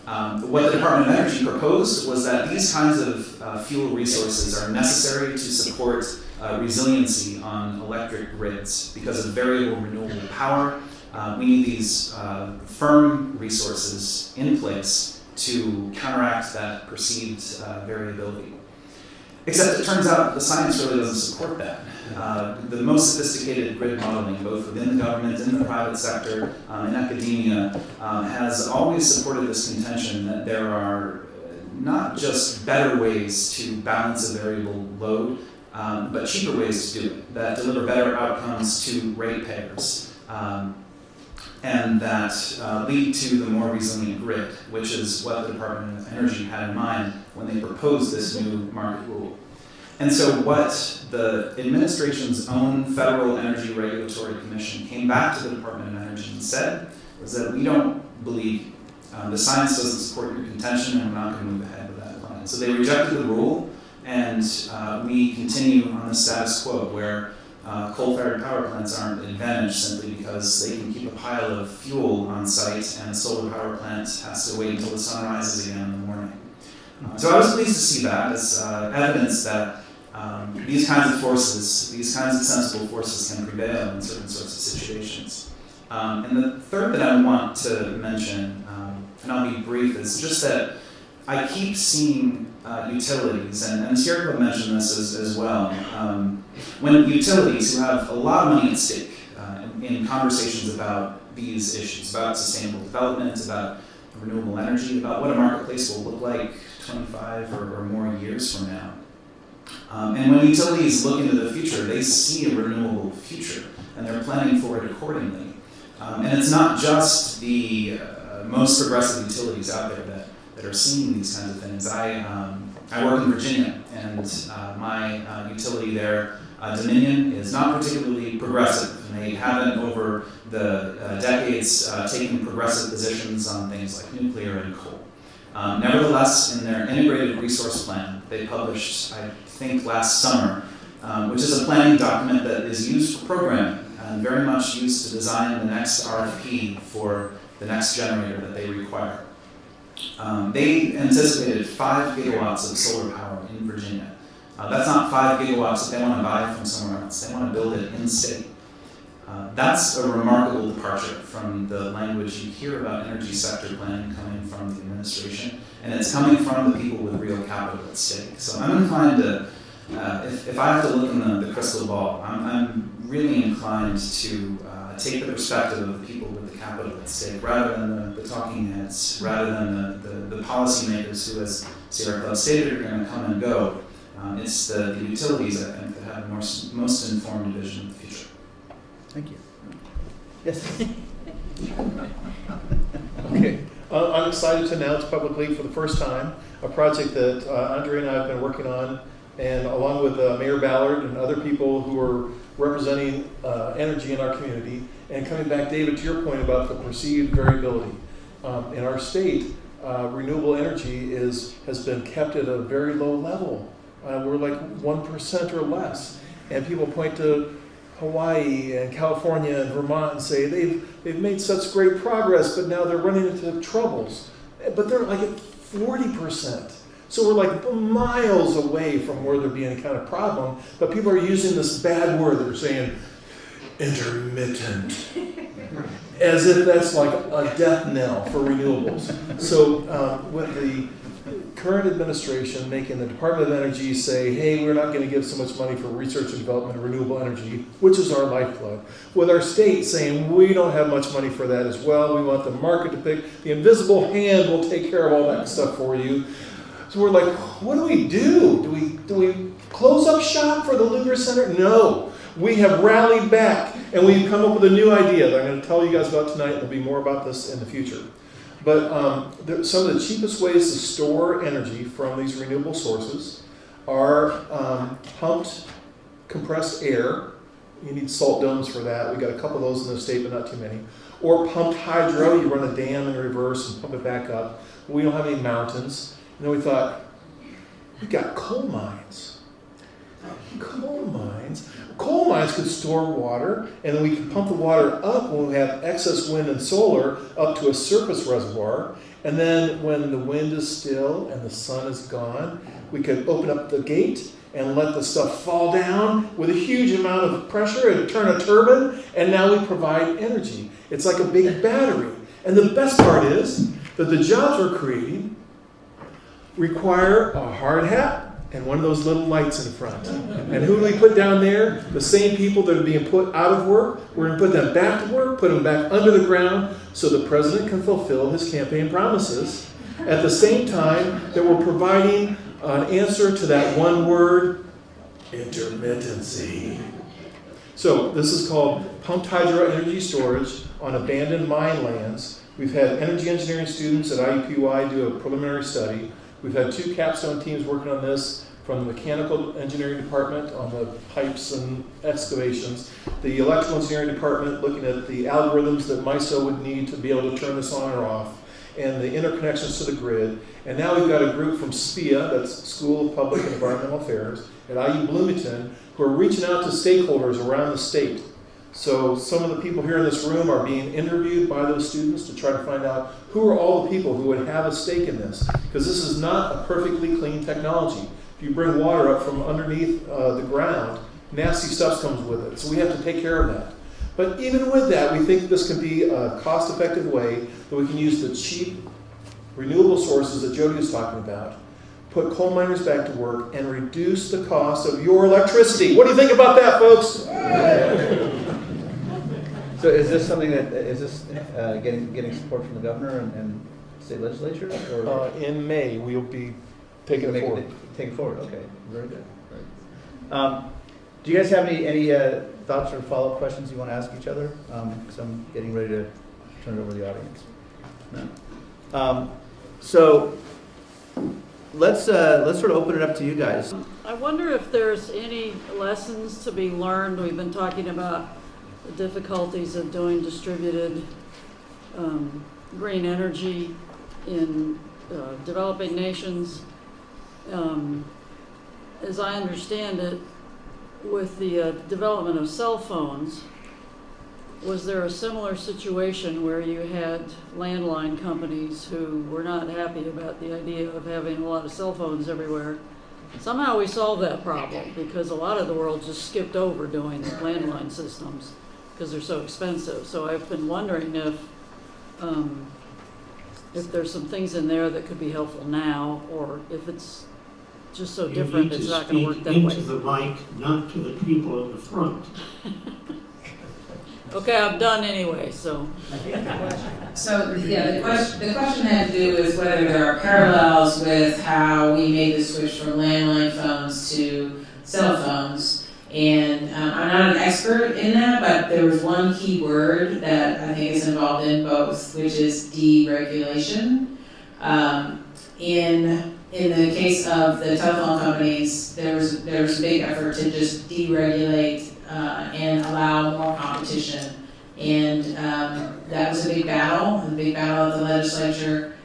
What the Department of Energy proposed was that these kinds of fuel resources are necessary to support resiliency on electric grids because of variable renewable power. We need these firm resources in place to counteract that perceived variability. Except it turns out the science really doesn't support that. The most sophisticated grid modeling, both within the government, in the private sector, in academia, has always supported this contention that there are not just better ways to balance a variable load, but cheaper ways to do it, that deliver better outcomes to ratepayers, and that lead to the more resilient grid, which is what the Department of Energy had in mind when they proposed this new market rule. And so what the administration's own Federal Energy Regulatory Commission came back to the Department of Energy and said was that we don't believe the science doesn't support your contention, and we're not going to move ahead with that plan. So they rejected the rule, and we continue on the status quo where coal-fired power plants aren't advantaged simply because they can keep a pile of fuel on site, and a solar power plant has to wait until the sun rises again in the morning. So I was pleased to see that as evidence that these kinds of forces, these kinds of sensible forces can prevail in certain sorts of situations. And the third that I want to mention, and I'll be brief, is just that I keep seeing utilities, and Sierra mentioned this as well, when utilities who have a lot of money at stake in conversations about these issues, about sustainable development, about renewable energy, about what a marketplace will look like 25 or more years from now. And when utilities look into the future, they see a renewable future, and they're planning for it accordingly. And it's not just the most progressive utilities out there that are seeing these kinds of things. I work in Virginia, and my utility there, Dominion, is not particularly progressive, and they haven't over the decades taken progressive positions on things like nuclear and coal. Nevertheless, in their integrated resource plan, they published, I think last summer, which is a planning document that is used for programming and very much used to design the next RFP for the next generator that they require. They anticipated 5 gigawatts of solar power in Virginia. That's not 5 gigawatts that they want to buy from somewhere else. They want to build it in-state. That's a remarkable departure from the language you hear about energy sector planning coming from the administration, and it's coming from the people with real capital at stake. So I'm inclined to, if I have to look in the crystal ball, I'm really inclined to take the perspective of the people with the capital at stake, rather than the talking heads, rather than the policymakers who, as Sierra Club stated, are going to come and go. It's the utilities, I think, that have the most informed vision of the future. Thank you. Yes. Okay. I'm excited to announce publicly for the first time a project that Andrea and I have been working on, and along with Mayor Ballard and other people who are representing energy in our community. And coming back, David, to your point about the perceived variability. In our state, renewable energy has been kept at a very low level. We're like 1% or less. And people point to Hawaii and California and Vermont and say they've made such great progress, but now they're running into troubles. But they're like at 40%. So we're like miles away from where there be any kind of problem. But people are using this bad word. They're saying intermittent, as if that's like a death knell for renewables. So with the current administration making the Department of Energy say, hey, we're not going to give so much money for research and development of renewable energy, which is our lifeblood. With our state saying we don't have much money for that as well. We want the market to pick. The invisible hand will take care of all that stuff for you. So we're like, what do we do? Do we close up shop for the Lugar Center? No. We have rallied back, and we've come up with a new idea that I'm going to tell you guys about tonight. There'll be more about this in the future. But some of the cheapest ways to store energy from these renewable sources are pumped compressed air. You need salt domes for that. We've got a couple of those in the state, but not too many. Or pumped hydro. You run a dam in reverse and pump it back up. We don't have any mountains. And then we thought, we've got coal mines. Coal mines. Coal mines could store water, and then we could pump the water up when we have excess wind and solar up to a surface reservoir. And then when the wind is still and the sun is gone, we could open up the gate and let the stuff fall down with a huge amount of pressure and turn a turbine, and now we provide energy. It's like a big battery. And the best part is that the jobs we're creating require a hard hat and one of those little lights in front. And who do we put down there? The same people that are being put out of work. We're going to put them back to work, put them back under the ground, so the president can fulfill his campaign promises. At the same time that we're providing an answer to that one word, intermittency. So this is called pumped hydro energy storage on abandoned mine lands. We've had energy engineering students at IUPUI do a preliminary study. We've had 2 capstone teams working on this from the mechanical engineering department on the pipes and excavations, the electrical engineering department looking at the algorithms that MISO would need to be able to turn this on or off, and the interconnections to the grid. And now we've got a group from SPIA, that's School of Public and Environmental Affairs, at IU Bloomington, who are reaching out to stakeholders around the state. So some of the people here in this room are being interviewed by those students to try to find out who are all the people who would have a stake in this. Because this is not a perfectly clean technology. If you bring water up from underneath the ground, nasty stuff comes with it. So we have to take care of that. But even with that, we think this can be a cost-effective way that we can use the cheap renewable sources that Jodi was talking about, put coal miners back to work, and reduce the cost of your electricity. What do you think about that, folks? So is this something that, is this getting support from the governor and state legislature? Or? In May, we'll be taking it forward. Take it forward, okay. Very good. Do you guys have any thoughts or follow-up questions you want to ask each other? Because I'm getting ready to turn it over to the audience. No? So let's sort of open it up to you guys. I wonder if there's any lessons to be learned. We've been talking about the difficulties of doing distributed green energy in developing nations. as I understand it, with the development of cell phones, was there a similar situation where you had landline companies who were not happy about the idea of having a lot of cell phones everywhere? Somehow we solved that problem because a lot of the world just skipped over doing the landline systems because they're so expensive. So I've been wondering if there's some things in there that could be helpful now, or if it's just so different it's not going to work that way. You need to speak into the mic, not to the people in the front. Okay, I'm done anyway, so. So, yeah, the question had to do with whether there are parallels with how we made the switch from landline phones to cell phones. And I'm not an expert in that, but there was one key word that I think is involved in both, which is deregulation. In the case of the telephone companies, there was a big effort to just deregulate and allow more competition. And that was a big battle of the legislature.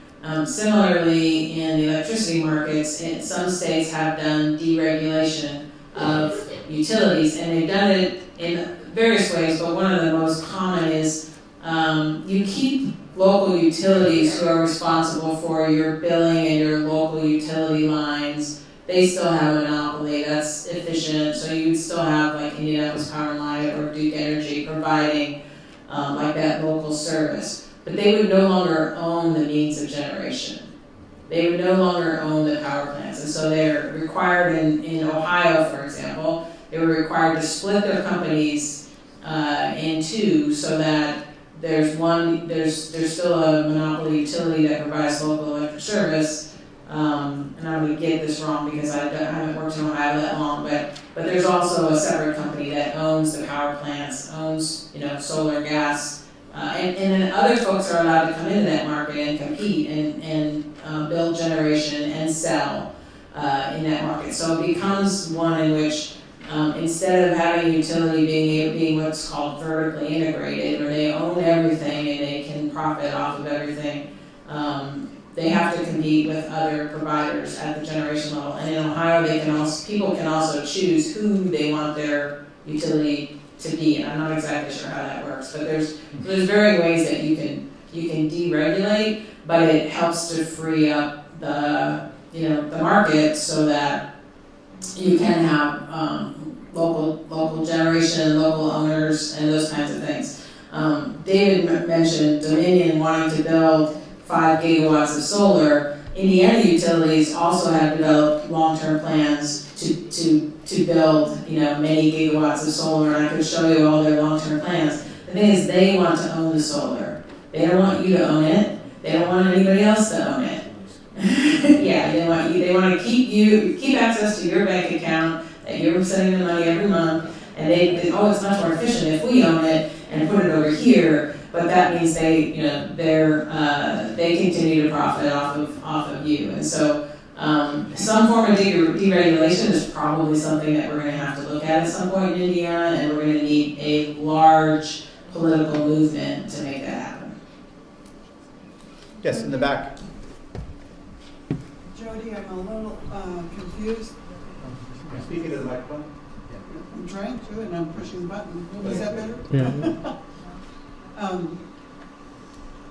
Similarly, in the electricity markets, some states have done deregulation of utilities, and they've done it in various ways, but one of the most common is you keep local utilities who are responsible for your billing and your local utility lines. They still have a monopoly. That's efficient. So you would still have like Indianapolis Power and Light or Duke Energy providing like that local service. But they would no longer own the means of generation. They would no longer own the power plants. And so they're required in Ohio, for example, they were required to split their companies in two so that there's still a monopoly utility that provides local electric service. And I'm going to get this wrong because I haven't worked in Ohio that long, but there's also a separate company that owns the power plants, owns solar, gas, and then other folks are allowed to come into that market and compete and build generation and sell in that market. So it becomes one in which instead of having a utility being what's called vertically integrated, where they own everything and they can profit off of everything, they have to compete with other providers at the generation level. And in Ohio, people can also choose who they want their utility to be. And I'm not exactly sure how that works, but there's varying ways that you can deregulate, but it helps to free up the market so that you can have local generation, local owners, and those kinds of things. David mentioned Dominion wanting to build 5 gigawatts of solar. Indiana utilities also have developed long-term plans to build many gigawatts of solar, and I could show you all their long-term plans. The thing is, they want to own the solar. They don't want you to own it. They don't want anybody else to own it. Yeah, they want to keep access to your bank account that you're sending the money every month, and it's much more efficient if we own it and put it over here. But that means they continue to profit off of you, and so some form of deregulation is probably something that we're going to have to look at some point in Indiana, and we're going to need a large political movement to make that happen. Yes, in the back. Jodi, I'm a little confused. Speaking to the microphone. I'm trying to, and I'm pushing the button. Is that better? Yeah.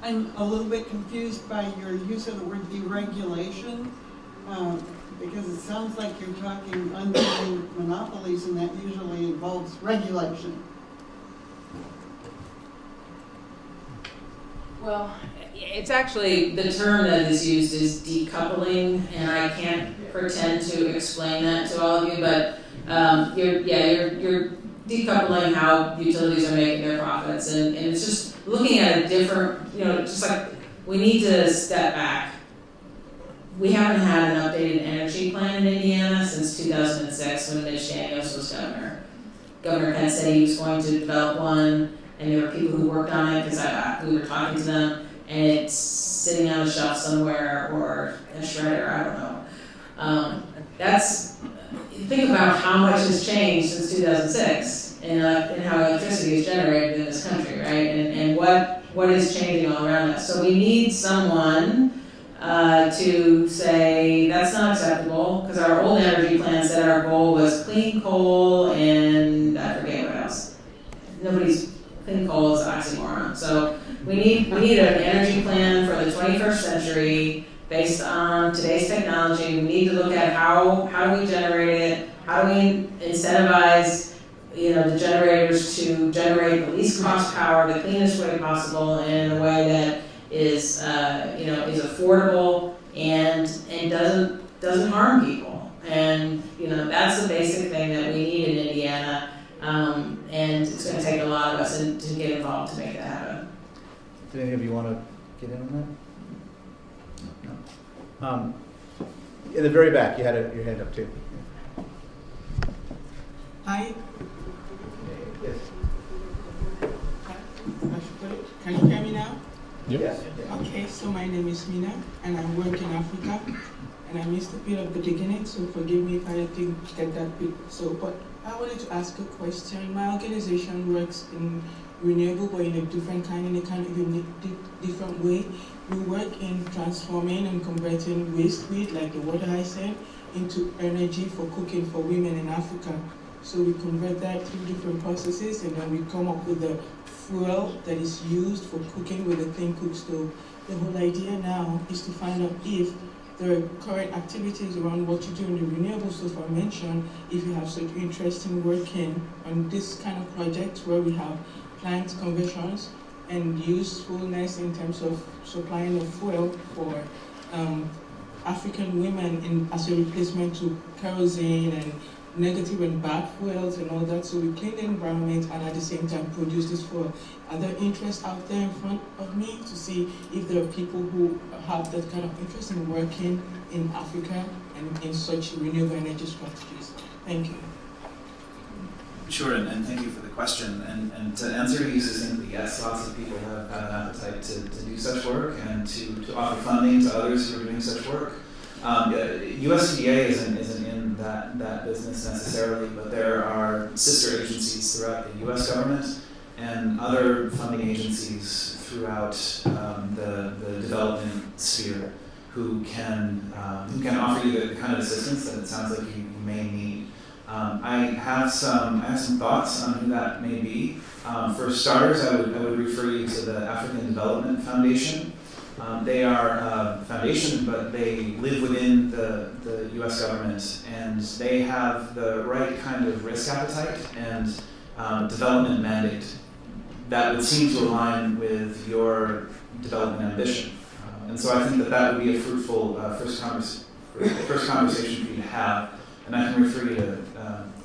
I'm a little bit confused by your use of the word deregulation, because it sounds like you're talking undoing monopolies, and that usually involves regulation. Well, it's actually, the term that is used is decoupling, and I can't pretend to explain that to all of you, but you're decoupling how utilities are making their profits, and it's just looking at a different, just like we need to step back. We haven't had an updated energy plan in Indiana since 2006 when Mitch Daniels was governor. Governor Penn said he was going to develop one, and there were people who worked on it because we were talking to them, and it's sitting on a shelf somewhere or a shredder, I don't know. Think about how much has changed since 2006 and how electricity is generated in this country, right? And what is changing all around us. So we need someone to say that's not acceptable, because our old energy plan said our goal was clean coal and I forget what else. Clean coal is an oxymoron. So we need an energy plan for the 21st century based on today's technology. We need to look at how do we generate it, how do we incentivize the generators to generate the least cost power the cleanest way possible and in a way that is is affordable and doesn't harm people. And that's the basic thing that we need in Indiana. And it's going to take a lot of us to get involved to make that happen. Do any of you want to get in on that? No. In the very back, you had your hand up too. Hi. Yes. Can you hear me now? Yep. Yes. Okay, so my name is Mina, and I work in Africa, and I missed a bit of the beginning, so forgive me if I didn't get that bit. But I wanted to ask a question. My organization works in renewable, but in a different kind of unique, different way. We work in transforming and converting waste heat, like the water I said, into energy for cooking for women in Africa. So we convert that through different processes, and then we come up with the fuel that is used for cooking with a thin cook stove. The whole idea now is to find out if there are current activities around what you do in the renewable stuff I mentioned, if you have such interest in working on this kind of projects where we have plant conversions and usefulness in terms of supplying of fuel for African women as a replacement to kerosene and negative and bad fuels and all that. So we clean the environment and at the same time produce this fuel. Are there interests out there in front of me to see if there are people who have that kind of interest in working in Africa and in such renewable energy strategies? Thank you. Sure, and thank you for the question. And to answer you succinctly, yes, lots of people have an appetite to do such work and to offer funding to others who are doing such work. USTDA isn't in that business necessarily, but there are sister agencies throughout the U.S. government and other funding agencies throughout the development sphere who can offer you the kind of assistance that it sounds like you may need. I have some thoughts on who that may be. For starters, I would refer you to the African Development Foundation. They are a foundation, but they live within the U.S. government, and they have the right kind of risk appetite and development mandate that would seem to align with your development ambition. And so I think that would be a fruitful first conversation for you to have, and I can refer you to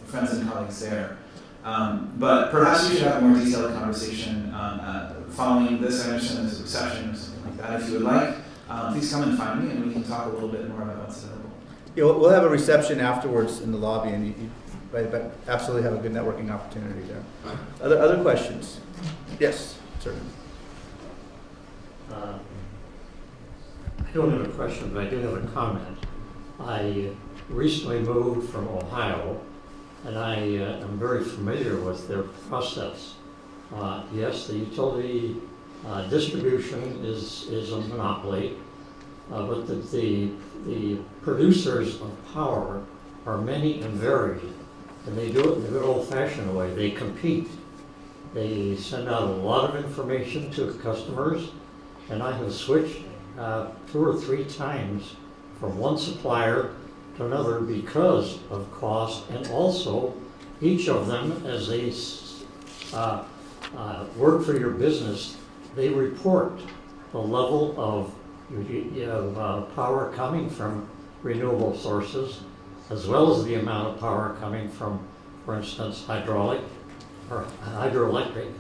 friends and colleagues there. But perhaps we should have a more detailed conversation following this. I understand there's a reception or something like that. If you would like, please come and find me, and we can talk a little bit more about what's available. Yeah, we'll have a reception afterwards in the lobby, and you absolutely have a good networking opportunity there. Other questions? Yes, certainly. I don't have a question, but I do have a comment. I recently moved from Ohio, and I am very familiar with their process. Yes, the utility distribution is a monopoly, but the producers of power are many and varied, and they do it in the good old-fashioned way. They compete. They send out a lot of information to customers, and I have switched 2 or 3 times from one supplier to another because of cost, and also each of them, as they work for your business, they report the level of power coming from renewable sources, as well as the amount of power coming from, for instance, hydraulic or hydroelectric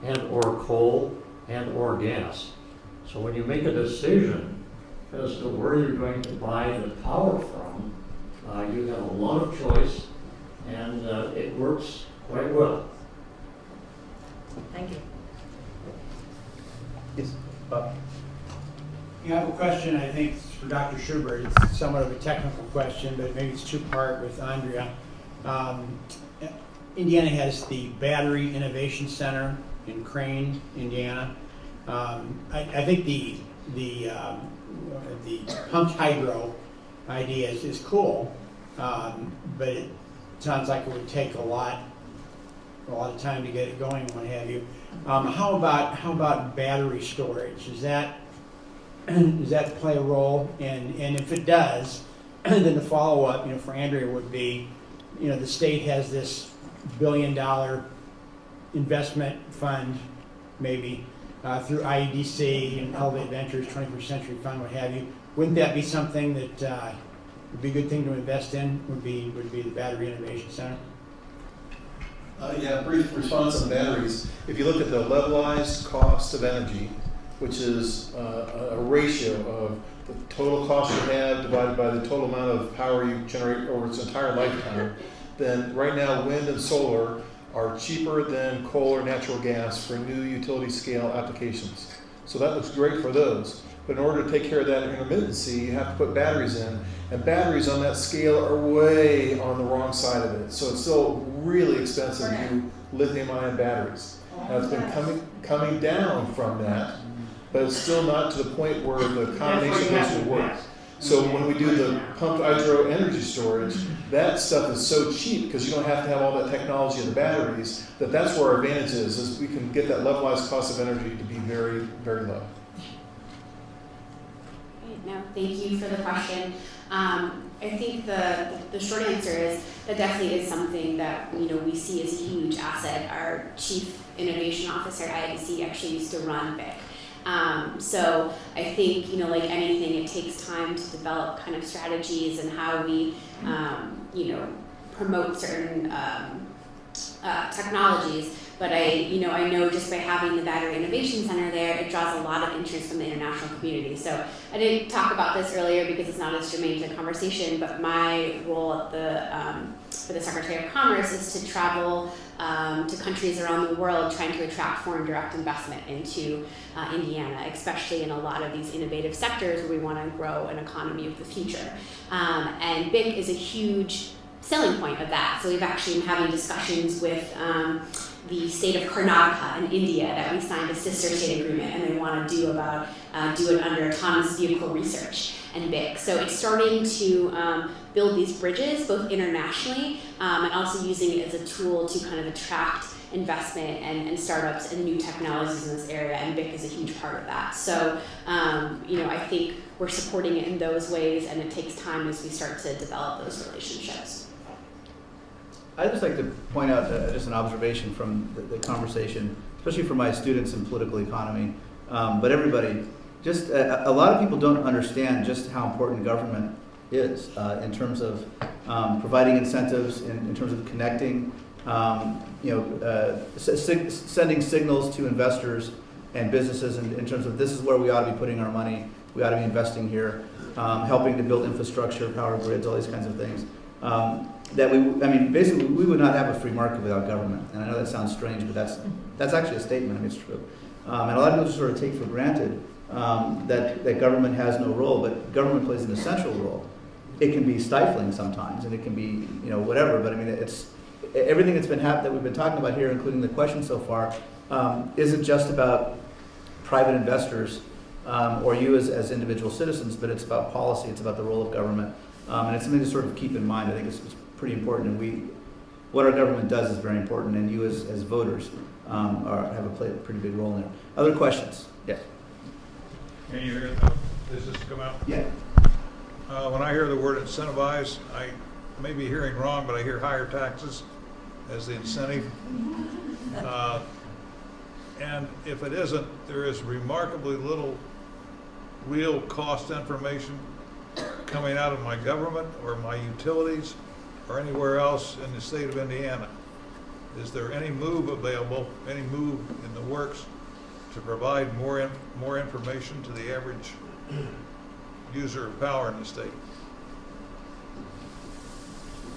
and or coal and or gas. So when you make a decision as to where you're going to buy the power from, you have a lot of choice, and it works quite well. Thank you. Yes, Bob. I have a question, I think it's for Dr. Schubert. It's somewhat of a technical question, but maybe it's two-part with Andrea. Indiana has the Battery Innovation Center in Crane, Indiana. I think the the pumped hydro idea is cool, but it sounds like it would take a lot of time to get it going and what have you. How about battery storage? Does that play a role? And if it does, then the follow-up, for Andrea would be, the state has this $1 billion investment fund, maybe through IEDC and Elevate Ventures, 21st Century Fund, what have you. Wouldn't that be something that would be a good thing to invest in? Would be the Battery Innovation Center? Yeah, brief response on batteries. If you look at the levelized cost of energy, which is a ratio of the total cost you have divided by the total amount of power you generate over its entire lifetime, then right now wind and solar are cheaper than coal or natural gas for new utility scale applications. So that looks great for those. But in order to take care of that intermittency, you have to put batteries in. And batteries on that scale are way on the wrong side of it. So it's still really expensive to do lithium-ion batteries. Now it's been coming down from that, but it's still not to the point where the combination of those would work. So when we do the pumped hydro energy storage, that stuff is so cheap because you don't have to have all that technology in the batteries, that's where our advantage is we can get that levelized cost of energy to be very, very low. No, thank you for the question. I think the short answer is that definitely is something that we see as a huge asset. Our chief innovation officer at IDC actually used to run BIC. So I think like anything, it takes time to develop kind of strategies and how we promote certain technologies. But I know just by having the Battery Innovation Center there, it draws a lot of interest from the international community. So I didn't talk about this earlier because it's not as germane to the conversation, but my role at for the Secretary of Commerce is to travel to countries around the world trying to attract foreign direct investment into Indiana, especially in a lot of these innovative sectors where we want to grow an economy of the future. And BIC is a huge selling point of that. So we've actually been having discussions with the state of Karnataka in India that we signed a sister state agreement, and they want to do it under autonomous vehicle research and BIC. So it's starting to build these bridges both internationally and also using it as a tool to kind of attract investment and startups and new technologies in this area, and BIC is a huge part of that. So I think we're supporting it in those ways, and it takes time as we start to develop those relationships. I'd just like to point out just an observation from the conversation, especially for my students in political economy, but everybody, just a lot of people don't understand just how important government is in terms of providing incentives, in terms of connecting, sending signals to investors and businesses in terms of this is where we ought to be putting our money, we ought to be investing here, helping to build infrastructure, power grids, all these kinds of things. Basically, we would not have a free market without government. And I know that sounds strange, but that's actually a statement. It's true. And a lot of people just sort of take for granted that government has no role, but government plays an essential role. It can be stifling sometimes, and it can be whatever. But it's everything that we've been talking about here, including the question so far, isn't just about private investors or you as individual citizens, but it's about policy. It's about the role of government. And it's something to sort of keep in mind. I think it's pretty important, and what our government does is very important, and you as voters have a pretty big role in it. Other questions? Yes. Can you hear this come out? Yeah. When I hear the word incentivize, I may be hearing wrong, but I hear higher taxes as the incentive. And if it isn't, there is remarkably little real cost information coming out of my government or my utilities or anywhere else in the state of Indiana. Is there any move available, any move in the works to provide more information to the average user of power in the state?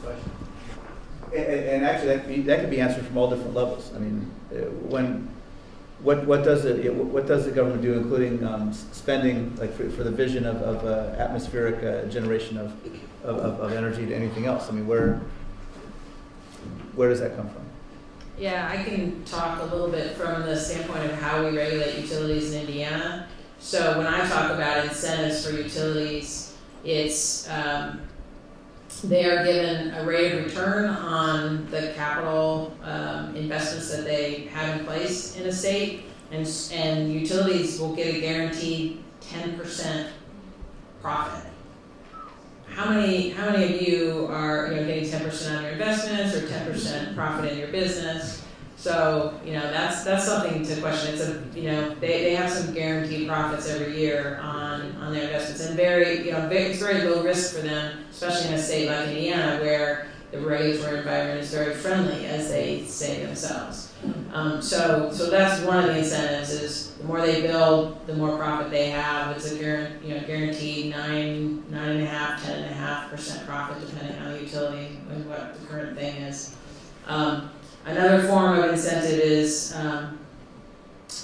Good question. And actually, that could be answered from all different levels. What does the government do, including spending, like for the vision of atmospheric generation of energy to anything else? Where does that come from? Yeah, I can talk a little bit from the standpoint of how we regulate utilities in Indiana. So when I talk about incentives for utilities, it's they are given a rate of return on the capital investments that they have in place in a state, and utilities will get a guaranteed 10% profit. How many of you are getting 10% on your investments or 10% profit in your business? So that's something to question. It's they have some guaranteed profits every year on their investments, and it's very low risk for them, especially in a state like Indiana where the regulatory environment is very friendly, as they say themselves. So that's one of the incentives: is the more they build, the more profit they have. It's a guaranteed 9.5%, 10.5% profit, depending on the utility and what the current thing is. Another form of incentive is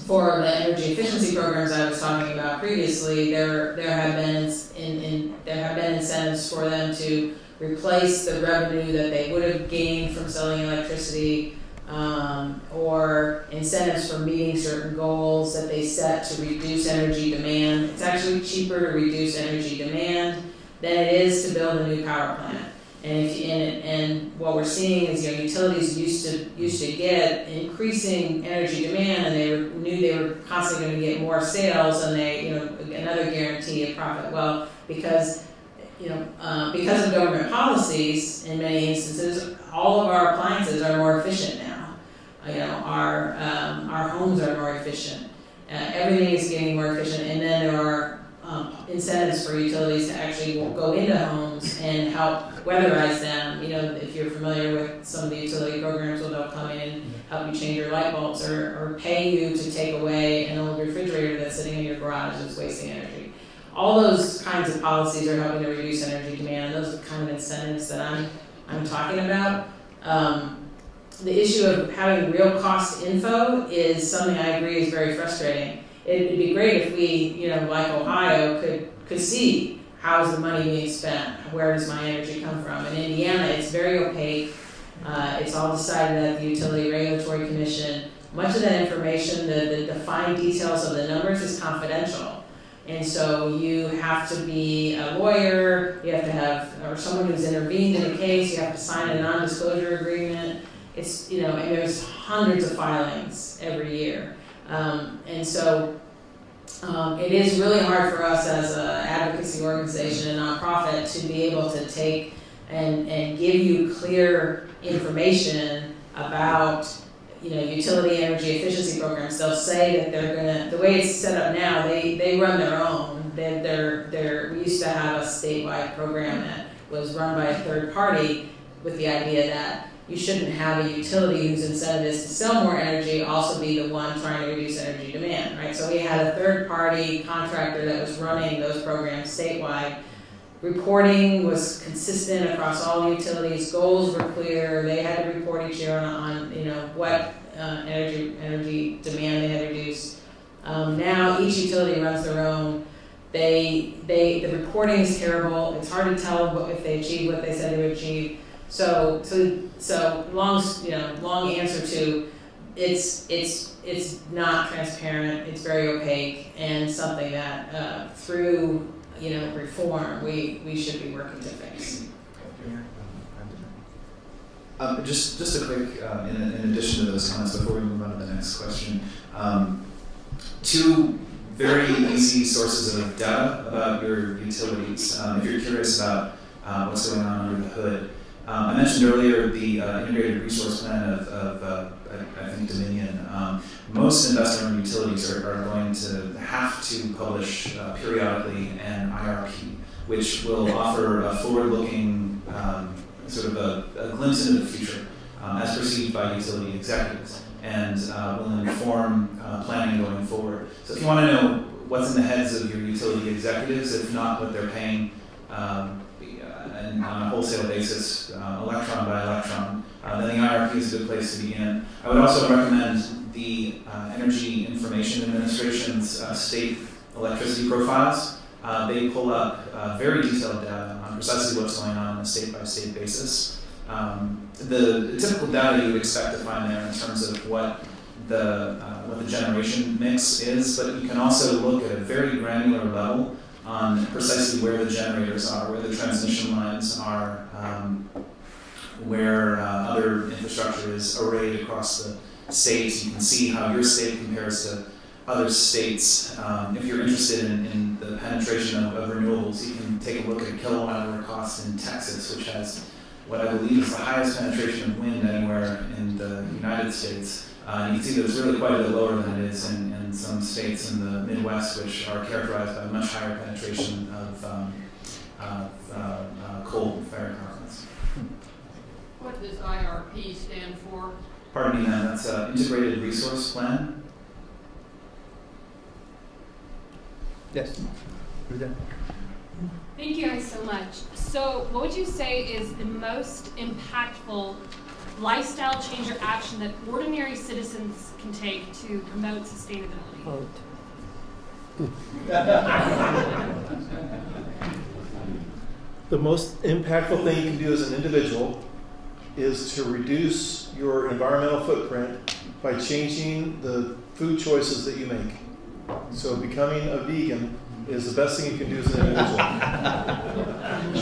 for the energy efficiency programs I was talking about previously. There have been incentives for them to replace the revenue that they would have gained from selling electricity, or incentives for meeting certain goals that they set to reduce energy demand. It's actually cheaper to reduce energy demand than it is to build a new power plant. And what we're seeing is utilities used to get increasing energy demand, and they knew they were constantly going to get more sales, and they another guarantee of profit. Well, because of government policies, in many instances, all of our appliances are more efficient now. Our homes are more efficient. Everything is getting more efficient, and then there are incentives for utilities to actually go into homes and help weatherize them. If you're familiar with some of the utility programs, they'll come in and help you change your light bulbs, or pay you to take away an old refrigerator that's sitting in your garage that's wasting energy. All those kinds of policies are helping to reduce energy demand, and those are the kind of incentives that I'm talking about. The issue of having real cost info is something I agree is very frustrating. It'd be great if we, like Ohio, could see how's the money being spent, where does my energy come from. In Indiana, it's very opaque. It's all decided at the Utility Regulatory Commission. Much of that information, the fine details of the numbers, is confidential. And so you have to be a lawyer, you have to have, or someone who's intervened in a case, you have to sign a non-disclosure agreement. It's, and there's hundreds of filings every year. And so it is really hard for us as an advocacy organization and nonprofit to be able to take and give you clear information about utility energy efficiency programs. They'll say that they're gonna, the way it's set up now, they run their own. We used to have a statewide program that was run by a third party with the idea that you shouldn't have a utility whose incentive is to sell more energy also be the one trying to reduce energy demand, right? So we had a third-party contractor that was running those programs statewide. Reporting was consistent across all the utilities. Goals were clear. They had to report each year on what energy demand they had reduced. Now each utility runs their own. The reporting is terrible. It's hard to tell if they achieved what they said they would achieve. So long answer to, it's not transparent. It's very opaque, and something that through reform we should be working to fix. Just a quick, in addition to those comments, before we move on to the next question, two very easy sources of data about your utilities. If you're curious about what's going on under the hood. I mentioned earlier the integrated resource plan of I think Dominion. Most investor-owned utilities are going to have to publish periodically an IRP, which will offer a forward-looking sort of a glimpse into the future as perceived by utility executives, and will inform planning going forward. So if you want to know what's in the heads of your utility executives, if not what they're paying and on a wholesale basis, electron by electron, then the IRP is a good place to begin. I would also recommend the Energy Information Administration's state electricity profiles. They pull up very detailed data on precisely what's going on a state-by-state basis. The typical data you would expect to find there in terms of what what the generation mix is, but you can also look at a very granular level on precisely where the generators are, where the transmission lines are, where other infrastructure is arrayed across the states. You can see how your state compares to other states. If you're interested in the penetration of renewables, you can take a look at a kilowatt hour cost in Texas, which has what I believe is the highest penetration of wind anywhere in the United States. You can see that it's really quite a bit lower than it is in some states in the Midwest, which are characterized by much higher penetration of coal-fired power plants. What does IRP stand for? Pardon me, ma'am, that's Integrated Resource Plan. Yes. Thank you guys so much. So what would you say is the most impactful lifestyle change or action that ordinary citizens can take to promote sustainability? Vote. The most impactful thing you can do as an individual is to reduce your environmental footprint by changing the food choices that you make. So becoming a vegan is the best thing you can do as an individual.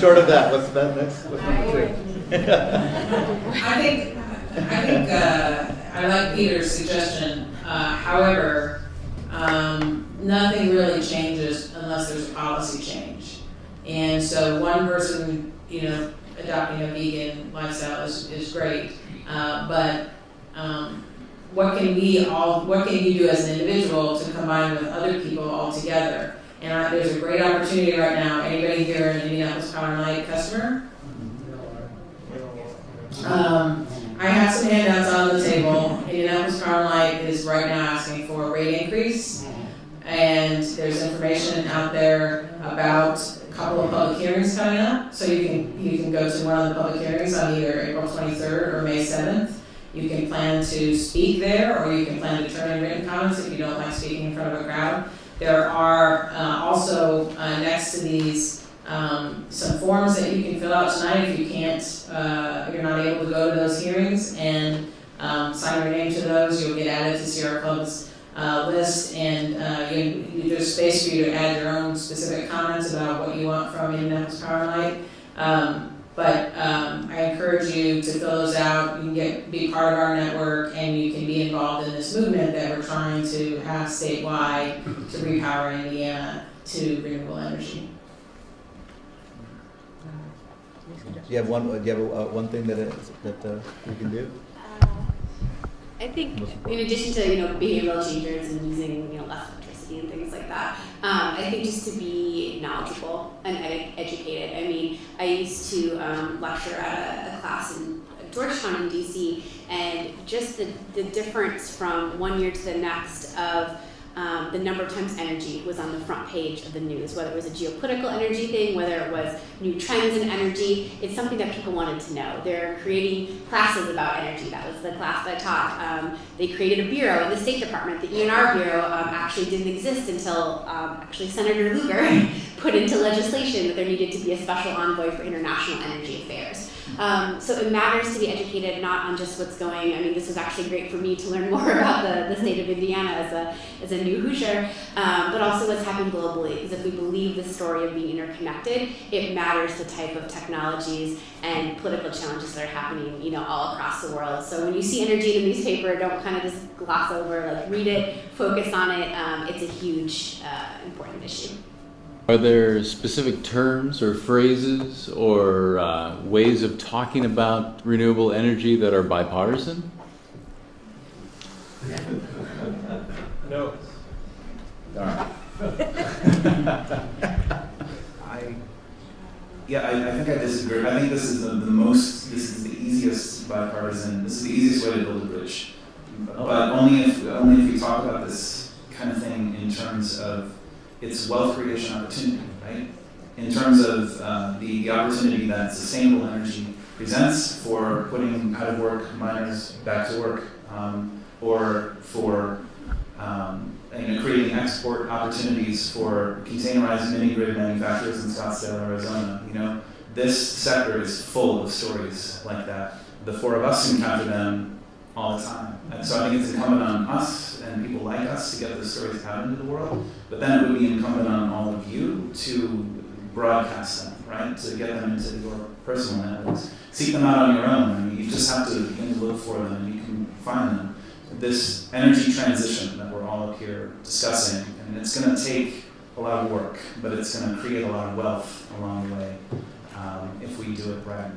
Short of that, what's the next? What's number 2? I think I like Peter's suggestion. However, nothing really changes unless there's a policy change. And so one person, adopting a vegan lifestyle is great. But what can you do as an individual to combine with other people all together? And there's a great opportunity right now. Anybody here an Indianapolis Power and Light customer? I have some handouts on the table. Indianapolis Power and Light is right now asking for a rate increase. And there's information out there about a couple of public hearings coming up. So you can go to one of the public hearings on either April 23rd or May 7th. You can plan to speak there, or you can plan to turn in written comments if you don't like speaking in front of a crowd. There are also next to these some forms that you can fill out tonight if you can't, if you're not able to go to those hearings, and sign your name to those. You'll get added to Sierra Club's list, and there's space for you to add your own specific comments about what you want from Indianapolis Power and Light. But I encourage you to fill those out. You can be part of our network, and you can be involved in this movement that we're trying to have statewide to repower Indiana to renewable energy. Do you have one thing that you can do? I think in addition to behavioral changes and using less electricity and things like that, I think just to be knowledgeable and educated. I mean, I used to lecture at a class in Georgetown in DC, and just the difference from one year to the next of the number of times energy was on the front page of the news, whether it was a geopolitical energy thing, whether it was new trends in energy. It's something that people wanted to know. They're creating classes about energy. That was the class that I taught. They created a bureau in the State Department. The ENR Bureau actually didn't exist until actually Senator Lugar put into legislation that there needed to be a special envoy for international energy affairs. So it matters to be educated not on just what's going. I mean, this was actually great for me to learn more about the state of Indiana as a new Hoosier, but also what's happening globally. Because if we believe the story of being interconnected, it matters the type of technologies and political challenges that are happening, all across the world. So when you see energy in the newspaper, don't kind of just gloss over. Read it, focus on it. It's a huge, important issue. Are there specific terms or phrases or ways of talking about renewable energy that are bipartisan? No. All right. I think I disagree. I think this is this is the easiest bipartisan, this is the easiest way to build a bridge. But only if we talk about this kind of thing in terms of its wealth creation opportunity, right? In terms of the opportunity that sustainable energy presents for putting out of work miners back to work, or for creating export opportunities for containerized mini-grid manufacturers in Scottsdale, Arizona. This sector is full of stories like that. The four of us encounter them all the time. And so I think it's incumbent on us and people like us to get those stories out into the world, but then it would be incumbent on all of you to broadcast them, right? To get them into your personal networks. Seek them out on your own. I mean, you just have to begin to look for them and you can find them. This energy transition that we're all up here discussing, and it's going to take a lot of work, but it's going to create a lot of wealth along the way if we do it right.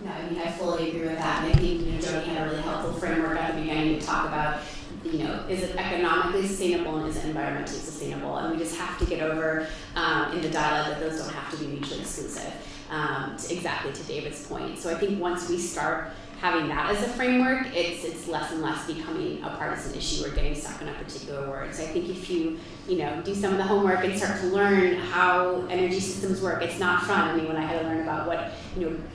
No, I mean, I fully agree with that. And I think, Jodi had a really helpful framework at the beginning to talk about, is it economically sustainable and is it environmentally sustainable? And we just have to get over in the dialogue that those don't have to be mutually exclusive, exactly to David's point. So I think once we start having that as a framework, it's less and less becoming a partisan issue or getting stuck in a particular word. So I think if you do some of the homework and start to learn how energy systems work, it's not fun. I mean, when I had to learn about what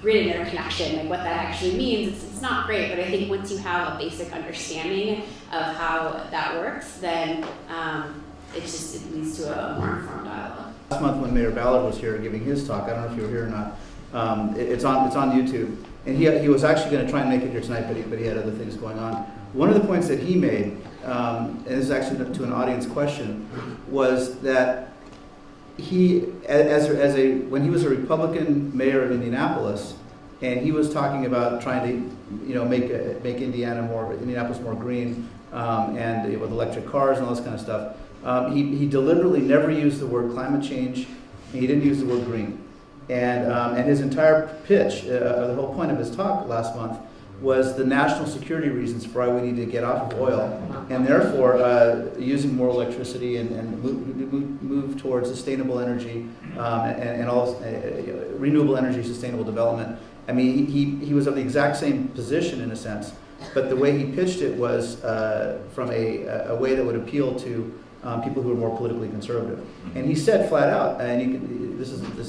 grid interconnection, like what that actually means, it's not great. But I think once you have a basic understanding of how that works, then it leads to a more informed dialogue. Last month when Mayor Ballard was here giving his talk, I don't know if you were here or not. It's on YouTube. And he was actually going to try and make it here tonight, but he had other things going on. One of the points that he made, and this is actually to an audience question, was that he, when he was a Republican mayor of Indianapolis, and he was talking about trying to, make Indianapolis more green, and with electric cars and all this kind of stuff. He deliberately never used the word climate change, and he didn't use the word green. And his entire pitch, the whole point of his talk last month, was the national security reasons for why we need to get off of oil, and therefore using more electricity and move towards sustainable energy and all renewable energy, sustainable development. I mean, he was of the exact same position in a sense, but the way he pitched it was from a way that would appeal to people who are more politically conservative. And he said flat out, and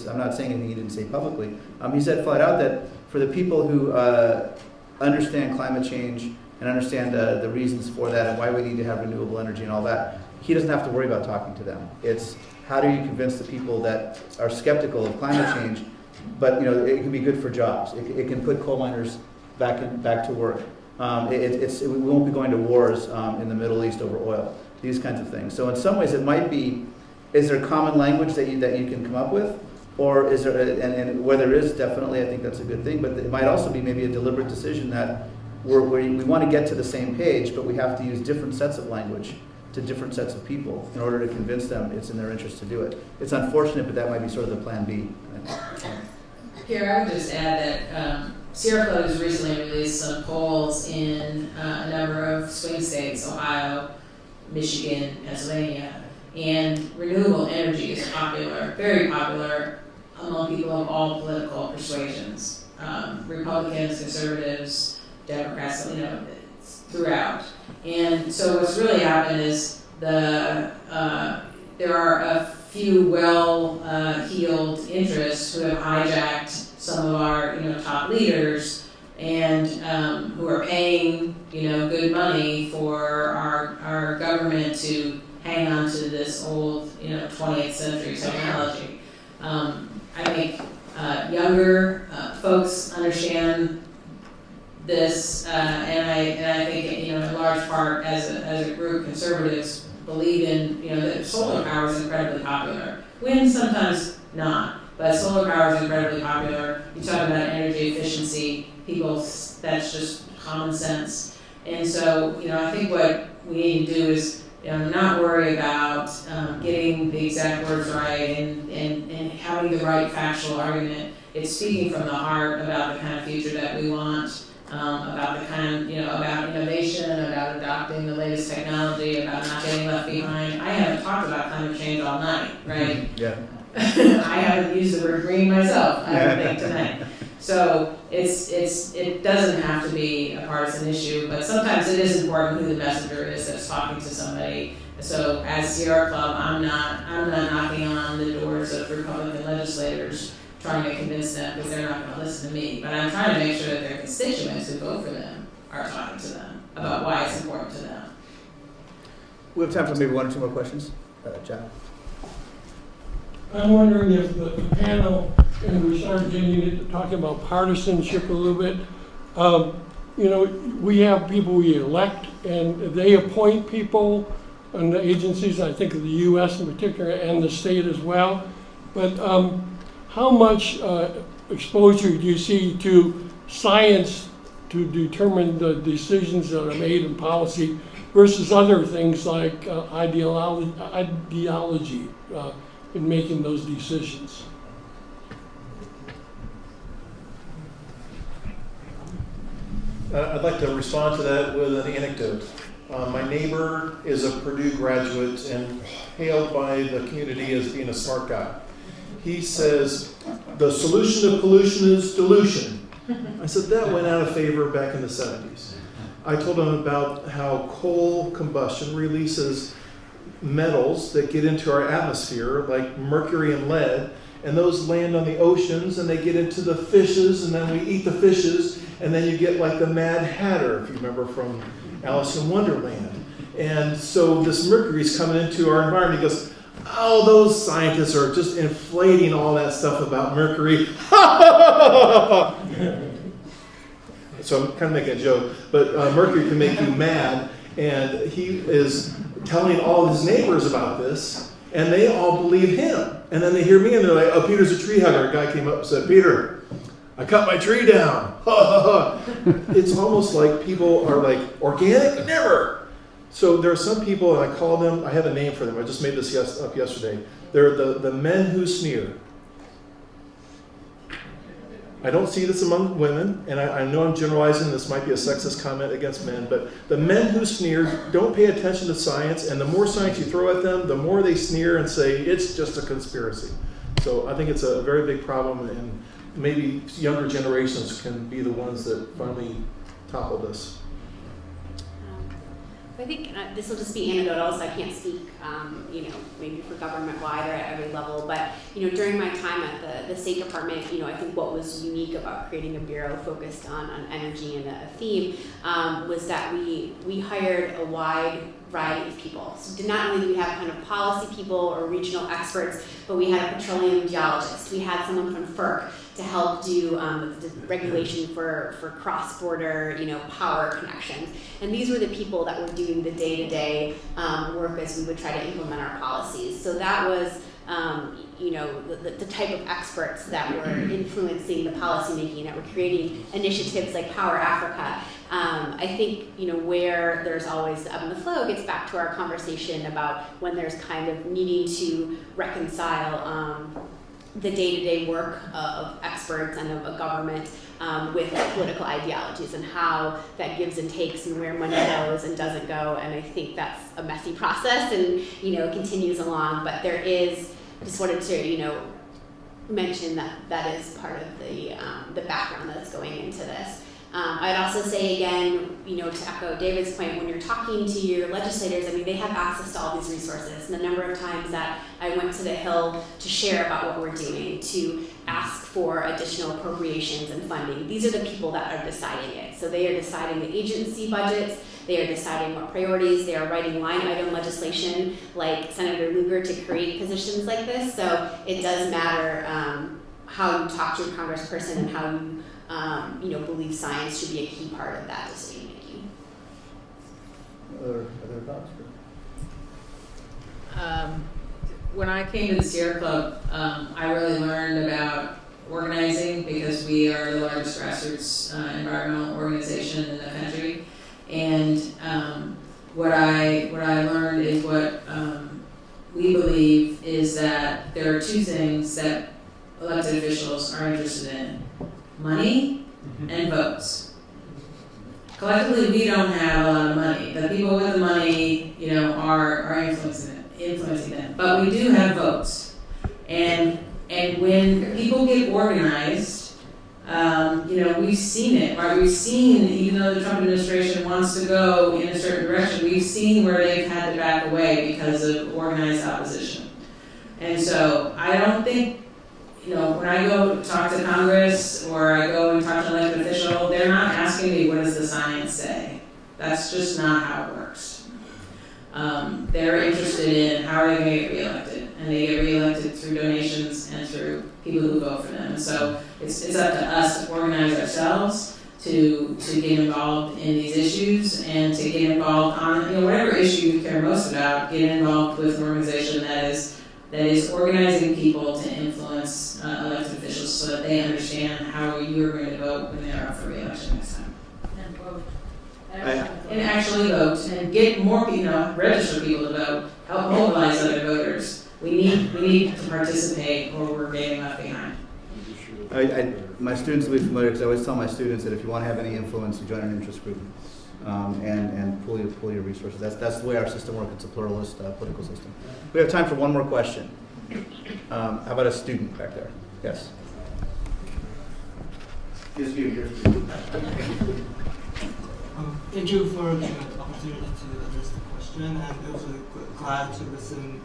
I'm not saying anything he didn't say publicly, he said flat out that for the people who understand climate change and understand the reasons for that and why we need to have renewable energy and all that, he doesn't have to worry about talking to them. It's how do you convince the people that are skeptical of climate change, but it can be good for jobs. It can put coal miners back to work. We won't be going to wars in the Middle East over oil. These kinds of things. So in some ways it might be, is there common language that you can come up with? Or is there, and where there is, definitely I think that's a good thing, but it might also be maybe a deliberate decision that we want to get to the same page, but we have to use different sets of language to different sets of people in order to convince them it's in their interest to do it. It's unfortunate, but that might be sort of the plan B. Here, I would just add that Sierra Club has recently released some polls in a number of swing states, Ohio, Michigan, Pennsylvania, and renewable energy is popular, very popular among people of all political persuasions, Republicans, conservatives, Democrats, throughout. And so what's really happened is there are a few well-heeled interests who have hijacked some of our top leaders and who are paying good money for our government to hang on to this old 20th century technology. I think younger folks understand this, and I think in large part as a group, conservatives believe in that solar power is incredibly popular. Wind sometimes not, but solar power is incredibly popular. You talk about energy efficiency, that's just common sense. And so I think what we need to do is not worry about getting the exact words right and having the right factual argument. It's speaking from the heart about the kind of future that we want, about the kind, about innovation, about adopting the latest technology, about not getting left behind. I haven't talked about climate change all night, right? Yeah. I haven't used the word green myself, I don't think, tonight. So it doesn't have to be a partisan issue, but sometimes it is important who the messenger is that's talking to somebody. So as Sierra Club, I'm not knocking on the doors of Republican legislators trying to convince them because they're not going to listen to me. But I'm trying to make sure that their constituents who vote for them are talking to them about why it's important to them. We have time for maybe one or two more questions. John. I'm wondering if the panel, and we started getting into talking about partisanship a little bit, you know, we have people we elect, and they appoint people on the agencies, I think of the U.S. in particular, and the state as well. But how much exposure do you see to science to determine the decisions that are made in policy versus other things like ideology in making those decisions? I'd like to respond to that with an anecdote. My neighbor is a Purdue graduate and hailed by the community as being a smart guy. He says, the solution to pollution is dilution. I said, that went out of favor back in the 70s. I told him about how coal combustion releases metals that get into our atmosphere, like mercury and lead, and those land on the oceans, and they get into the fishes, and then we eat the fishes, and then you get like the Mad Hatter, if you remember from Alice in Wonderland. And so this mercury is coming into our environment. He goes, oh, those scientists are just inflating all that stuff about mercury. So I'm kind of making a joke, but mercury can make you mad, and he is telling all his neighbors about this, and they all believe him. And then they hear me, and they're like, oh, Peter's a tree hugger. A guy came up and said, Peter, I cut my tree down. It's almost like people are like, organic? Never. So there are some people, and I call them, I have a name for them. I just made this up yesterday. They're the men who sneer. I don't see this among women, and I know I'm generalizing, this might be a sexist comment against men, but the men who sneer don't pay attention to science, and the more science you throw at them, the more they sneer and say, it's just a conspiracy. So I think it's a very big problem, and maybe younger generations can be the ones that finally topple this. I think this will just be anecdotal, so I can't speak, maybe for government-wide or at every level. But during my time at the State Department, I think what was unique about creating a bureau focused on energy and a theme was that we hired a wide variety of people. So not only did we have kind of policy people or regional experts, but we had a petroleum geologist. We had someone from FERC to help do the regulation for cross-border, power connections. And these were the people that were doing the day-to-day work as we would try to implement our policies. So that was, the type of experts that were influencing the policymaking, that were creating initiatives like Power Africa. I think, where there's always the ebb and the flow gets back to our conversation about when there's kind of needing to reconcile the day-to-day work of experts and of a government with political ideologies and how that gives and takes and where money goes and doesn't go. And I think that's a messy process and, continues along. But there is, just wanted to, mention that is part of the background that's going into this. I'd also say again, to echo David's point, when you're talking to your legislators, they have access to all these resources. And the number of times that I went to the Hill to share about what we're doing, to ask for additional appropriations and funding, these are the people that are deciding it. So they are deciding the agency budgets, they are deciding what priorities, they are writing line item legislation like Senator Lugar to create positions like this. So it does matter how you talk to a congressperson and how you believe science should be a key part of that decision making. Other thoughts? When I came to the Sierra Club, I really learned about organizing because we are the largest grassroots environmental organization in the country. And what I learned is what we believe is that there are two things that elected officials are interested in: money and votes. Collectively, we don't have a lot of money. The people with the money, are influencing them. But we do have votes. And when people get organized, we've seen it, right? We've seen, even though the Trump administration wants to go in a certain direction, we've seen where they've had to back away because of organized opposition. And so I don't think, when I go talk to Congress or I go and talk to an elected official, they're not asking me, what does the science say? That's just not how it works. They're interested in how are they going to get reelected, and they get reelected through donations and through people who vote for them. And so it's up to us to organize ourselves to get involved in these issues and to get involved on whatever issue you care most about. Get involved with an organization that is organizing people to influence elected officials so that they understand how you are going to vote when they're up for re-election next time. And vote. And actually vote and get more people, register people to vote, help mobilize other voters. We need to participate or we're getting left behind. My students will be familiar because I always tell my students that if you want to have any influence, you join an interest group and pool your resources. That's the way our system works. It's a pluralist political system. We have time for one more question. How about a student back there? Yes. Here's you. Thank you for giving me the opportunity to address the question, and it was really glad to listen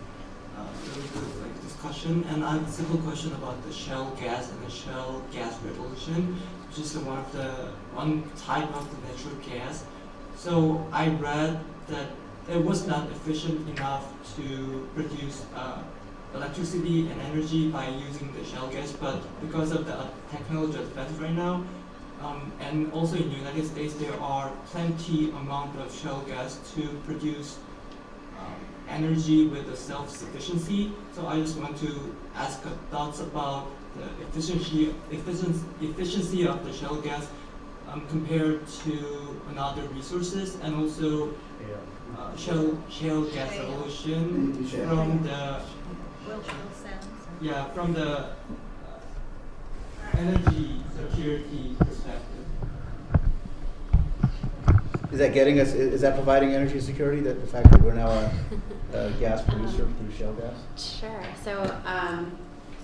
really good discussion. And I have a simple question about the shale gas and the shale gas revolution, which is one type of the natural gas. So I read that it was not efficient enough to produce electricity and energy by using the shale gas, but because of the technology advance right now, and also in the United States, there are plenty amount of shale gas to produce energy with the self-sufficiency. So I just want to ask thoughts about the efficiency of the shale gas compared to another resources, and also shale gas revolution from the energy security perspective. Is that getting us? Is that providing energy security? That the fact that we're now a gas producer through shale gas? Sure. So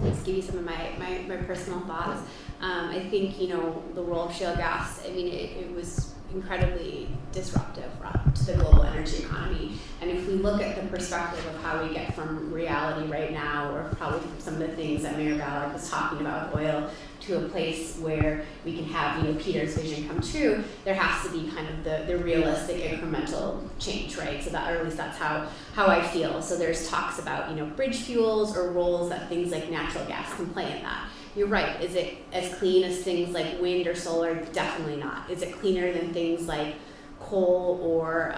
let's give you some of my personal thoughts. I think the role of shale gas. I mean, it was incredibly disruptive to the global energy economy. And if we look at the perspective of how we get from reality right now, or probably from some of the things that Mayor Ballard was talking about with oil, to a place where we can have Peter's vision come true, there has to be kind of the realistic incremental change, right? So that, or at least that's how I feel. So there's talks about bridge fuels or roles that things like natural gas can play in that. You're right. Is it as clean as things like wind or solar? Definitely not. Is it cleaner than things like coal or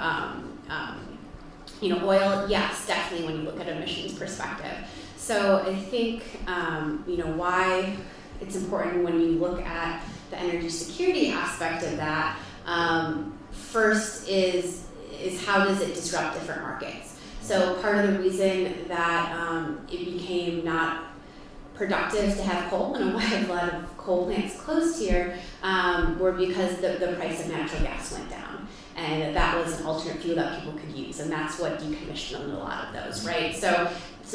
oil? Yes, definitely when you look at emissions perspective. So I think why it's important when you look at the energy security aspect of that. First is how does it disrupt different markets? So part of the reason that it became not productive to have coal, and why a lot of coal plants closed here, were because the price of natural gas went down. And that was an alternate fuel that people could use, and that's what decommissioned a lot of those, right? So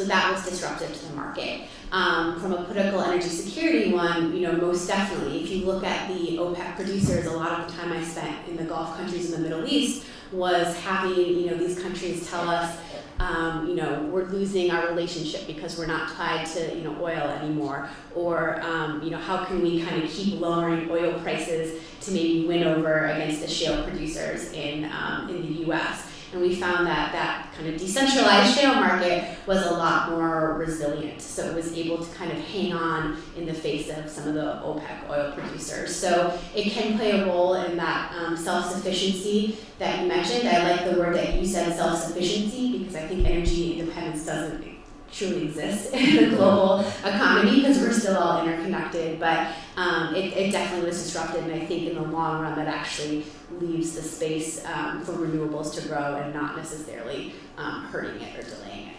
that was disruptive to the market. From a political energy security one, most definitely, if you look at the OPEC producers, a lot of the time I spent in the Gulf countries in the Middle East was having, these countries tell us, we're losing our relationship because we're not tied to, oil anymore, or, how can we kind of keep lowering oil prices to maybe win over against the shale producers in the U.S. And we found that kind of decentralized shale market was a lot more resilient. So it was able to kind of hang on in the face of some of the OPEC oil producers. So it can play a role in that self-sufficiency that you mentioned. I like the word that you said, self-sufficiency, because I think energy independence doesn't truly exist in the global economy because we're still all interconnected. But it definitely was disrupted, and I think in the long run that actually leaves the space for renewables to grow and not necessarily hurting it or delaying it.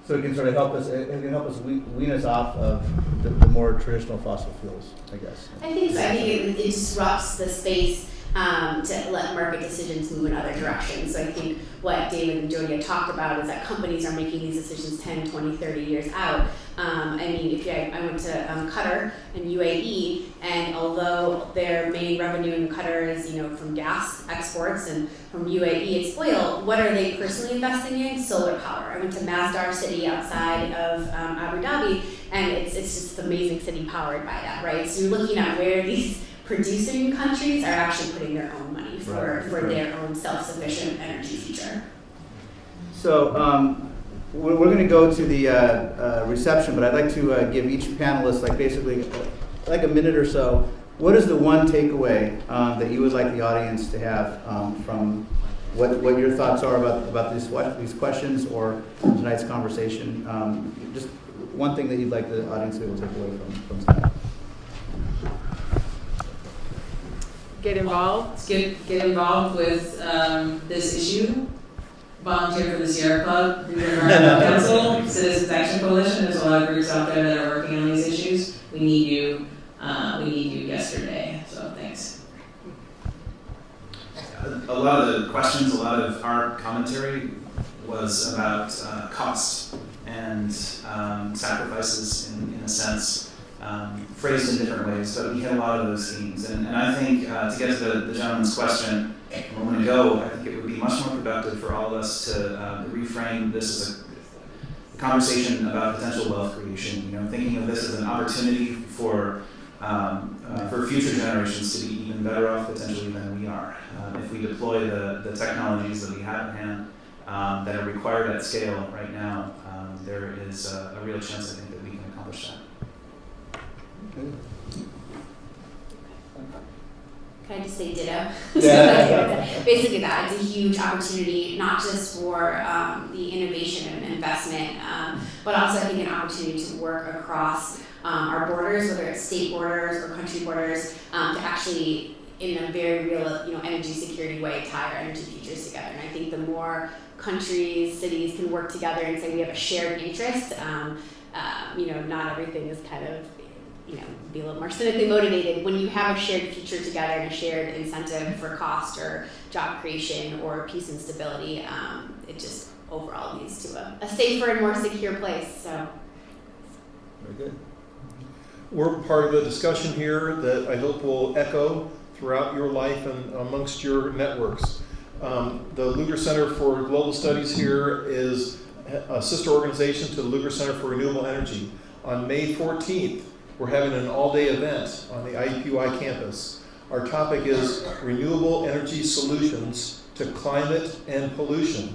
So it can sort of help us. It can help us wean us off of the more traditional fossil fuels, I guess. I think so. I think it disrupts the space to let market decisions move in other directions. So I think what David and Jodi had talked about is that companies are making these decisions 10, 20, 30 years out. I mean, I went to Qatar and UAE, and although their main revenue in Qatar is, from gas exports, and from UAE it's oil, what are they personally investing in? Solar power. I went to Masdar City outside of Abu Dhabi, and it's just an amazing city powered by that, right? So you're looking at where these producing countries are actually putting their own money for their own self-sufficient energy future. So we're going to go to the reception, but I'd like to give each panelist basically a minute or so what is the one takeaway that you would like the audience to have from what your thoughts are about these questions or tonight's conversation? Just one thing that you'd like the audience to be able to take away from tonight. Get involved. Get involved with this issue. Volunteer for the Sierra Club, the Environmental Council, Citizens Action Coalition. There's a lot of groups out there that are working on these issues. We need you. We need you yesterday. So thanks. A lot of the questions, a lot of our commentary was about cost and sacrifices in a sense, phrased in different ways, but we hit a lot of those themes. And I think to get to the gentleman's question a moment ago, I think it would be much more productive for all of us to reframe this as a conversation about potential wealth creation. You know, thinking of this as an opportunity for future generations to be even better off potentially than we are. If we deploy the technologies that we have at hand that are required at scale right now, there is a real chance, I think, that we can accomplish that. Okay. Can I just say ditto? Yeah. Basically that, it's a huge opportunity, not just for the innovation and investment, but also I think an opportunity to work across our borders, whether it's state borders or country borders, to actually, in a very real, energy security way, tie our energy futures together. And I think the more countries, cities can work together and say we have a shared interest, not everything is kind of, be a little more cynically motivated. When you have a shared future together and a shared incentive for cost or job creation or peace and stability, it just overall leads to a safer and more secure place. So. Very good. We're part of the discussion here that I hope will echo throughout your life and amongst your networks. The Lugar Center for Global Studies here is a sister organization to the Lugar Center for Renewable Energy. On May 14th, we're having an all-day event on the IUPUI campus. Our topic is Renewable Energy Solutions to Climate and Pollution.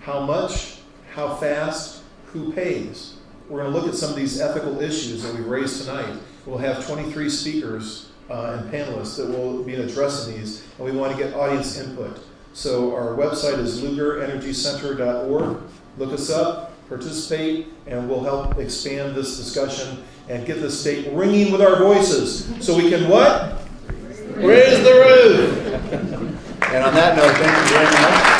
How much, how fast, who pays? We're going to look at some of these ethical issues that we've raised tonight. We'll have 23 speakers and panelists that will be addressing these, and we want to get audience input. So our website is lugarenergycenter.org. Look us up, participate, and we'll help expand this discussion and get the state ringing with our voices so we can what? Raise the roof! And on that note, thank you very much.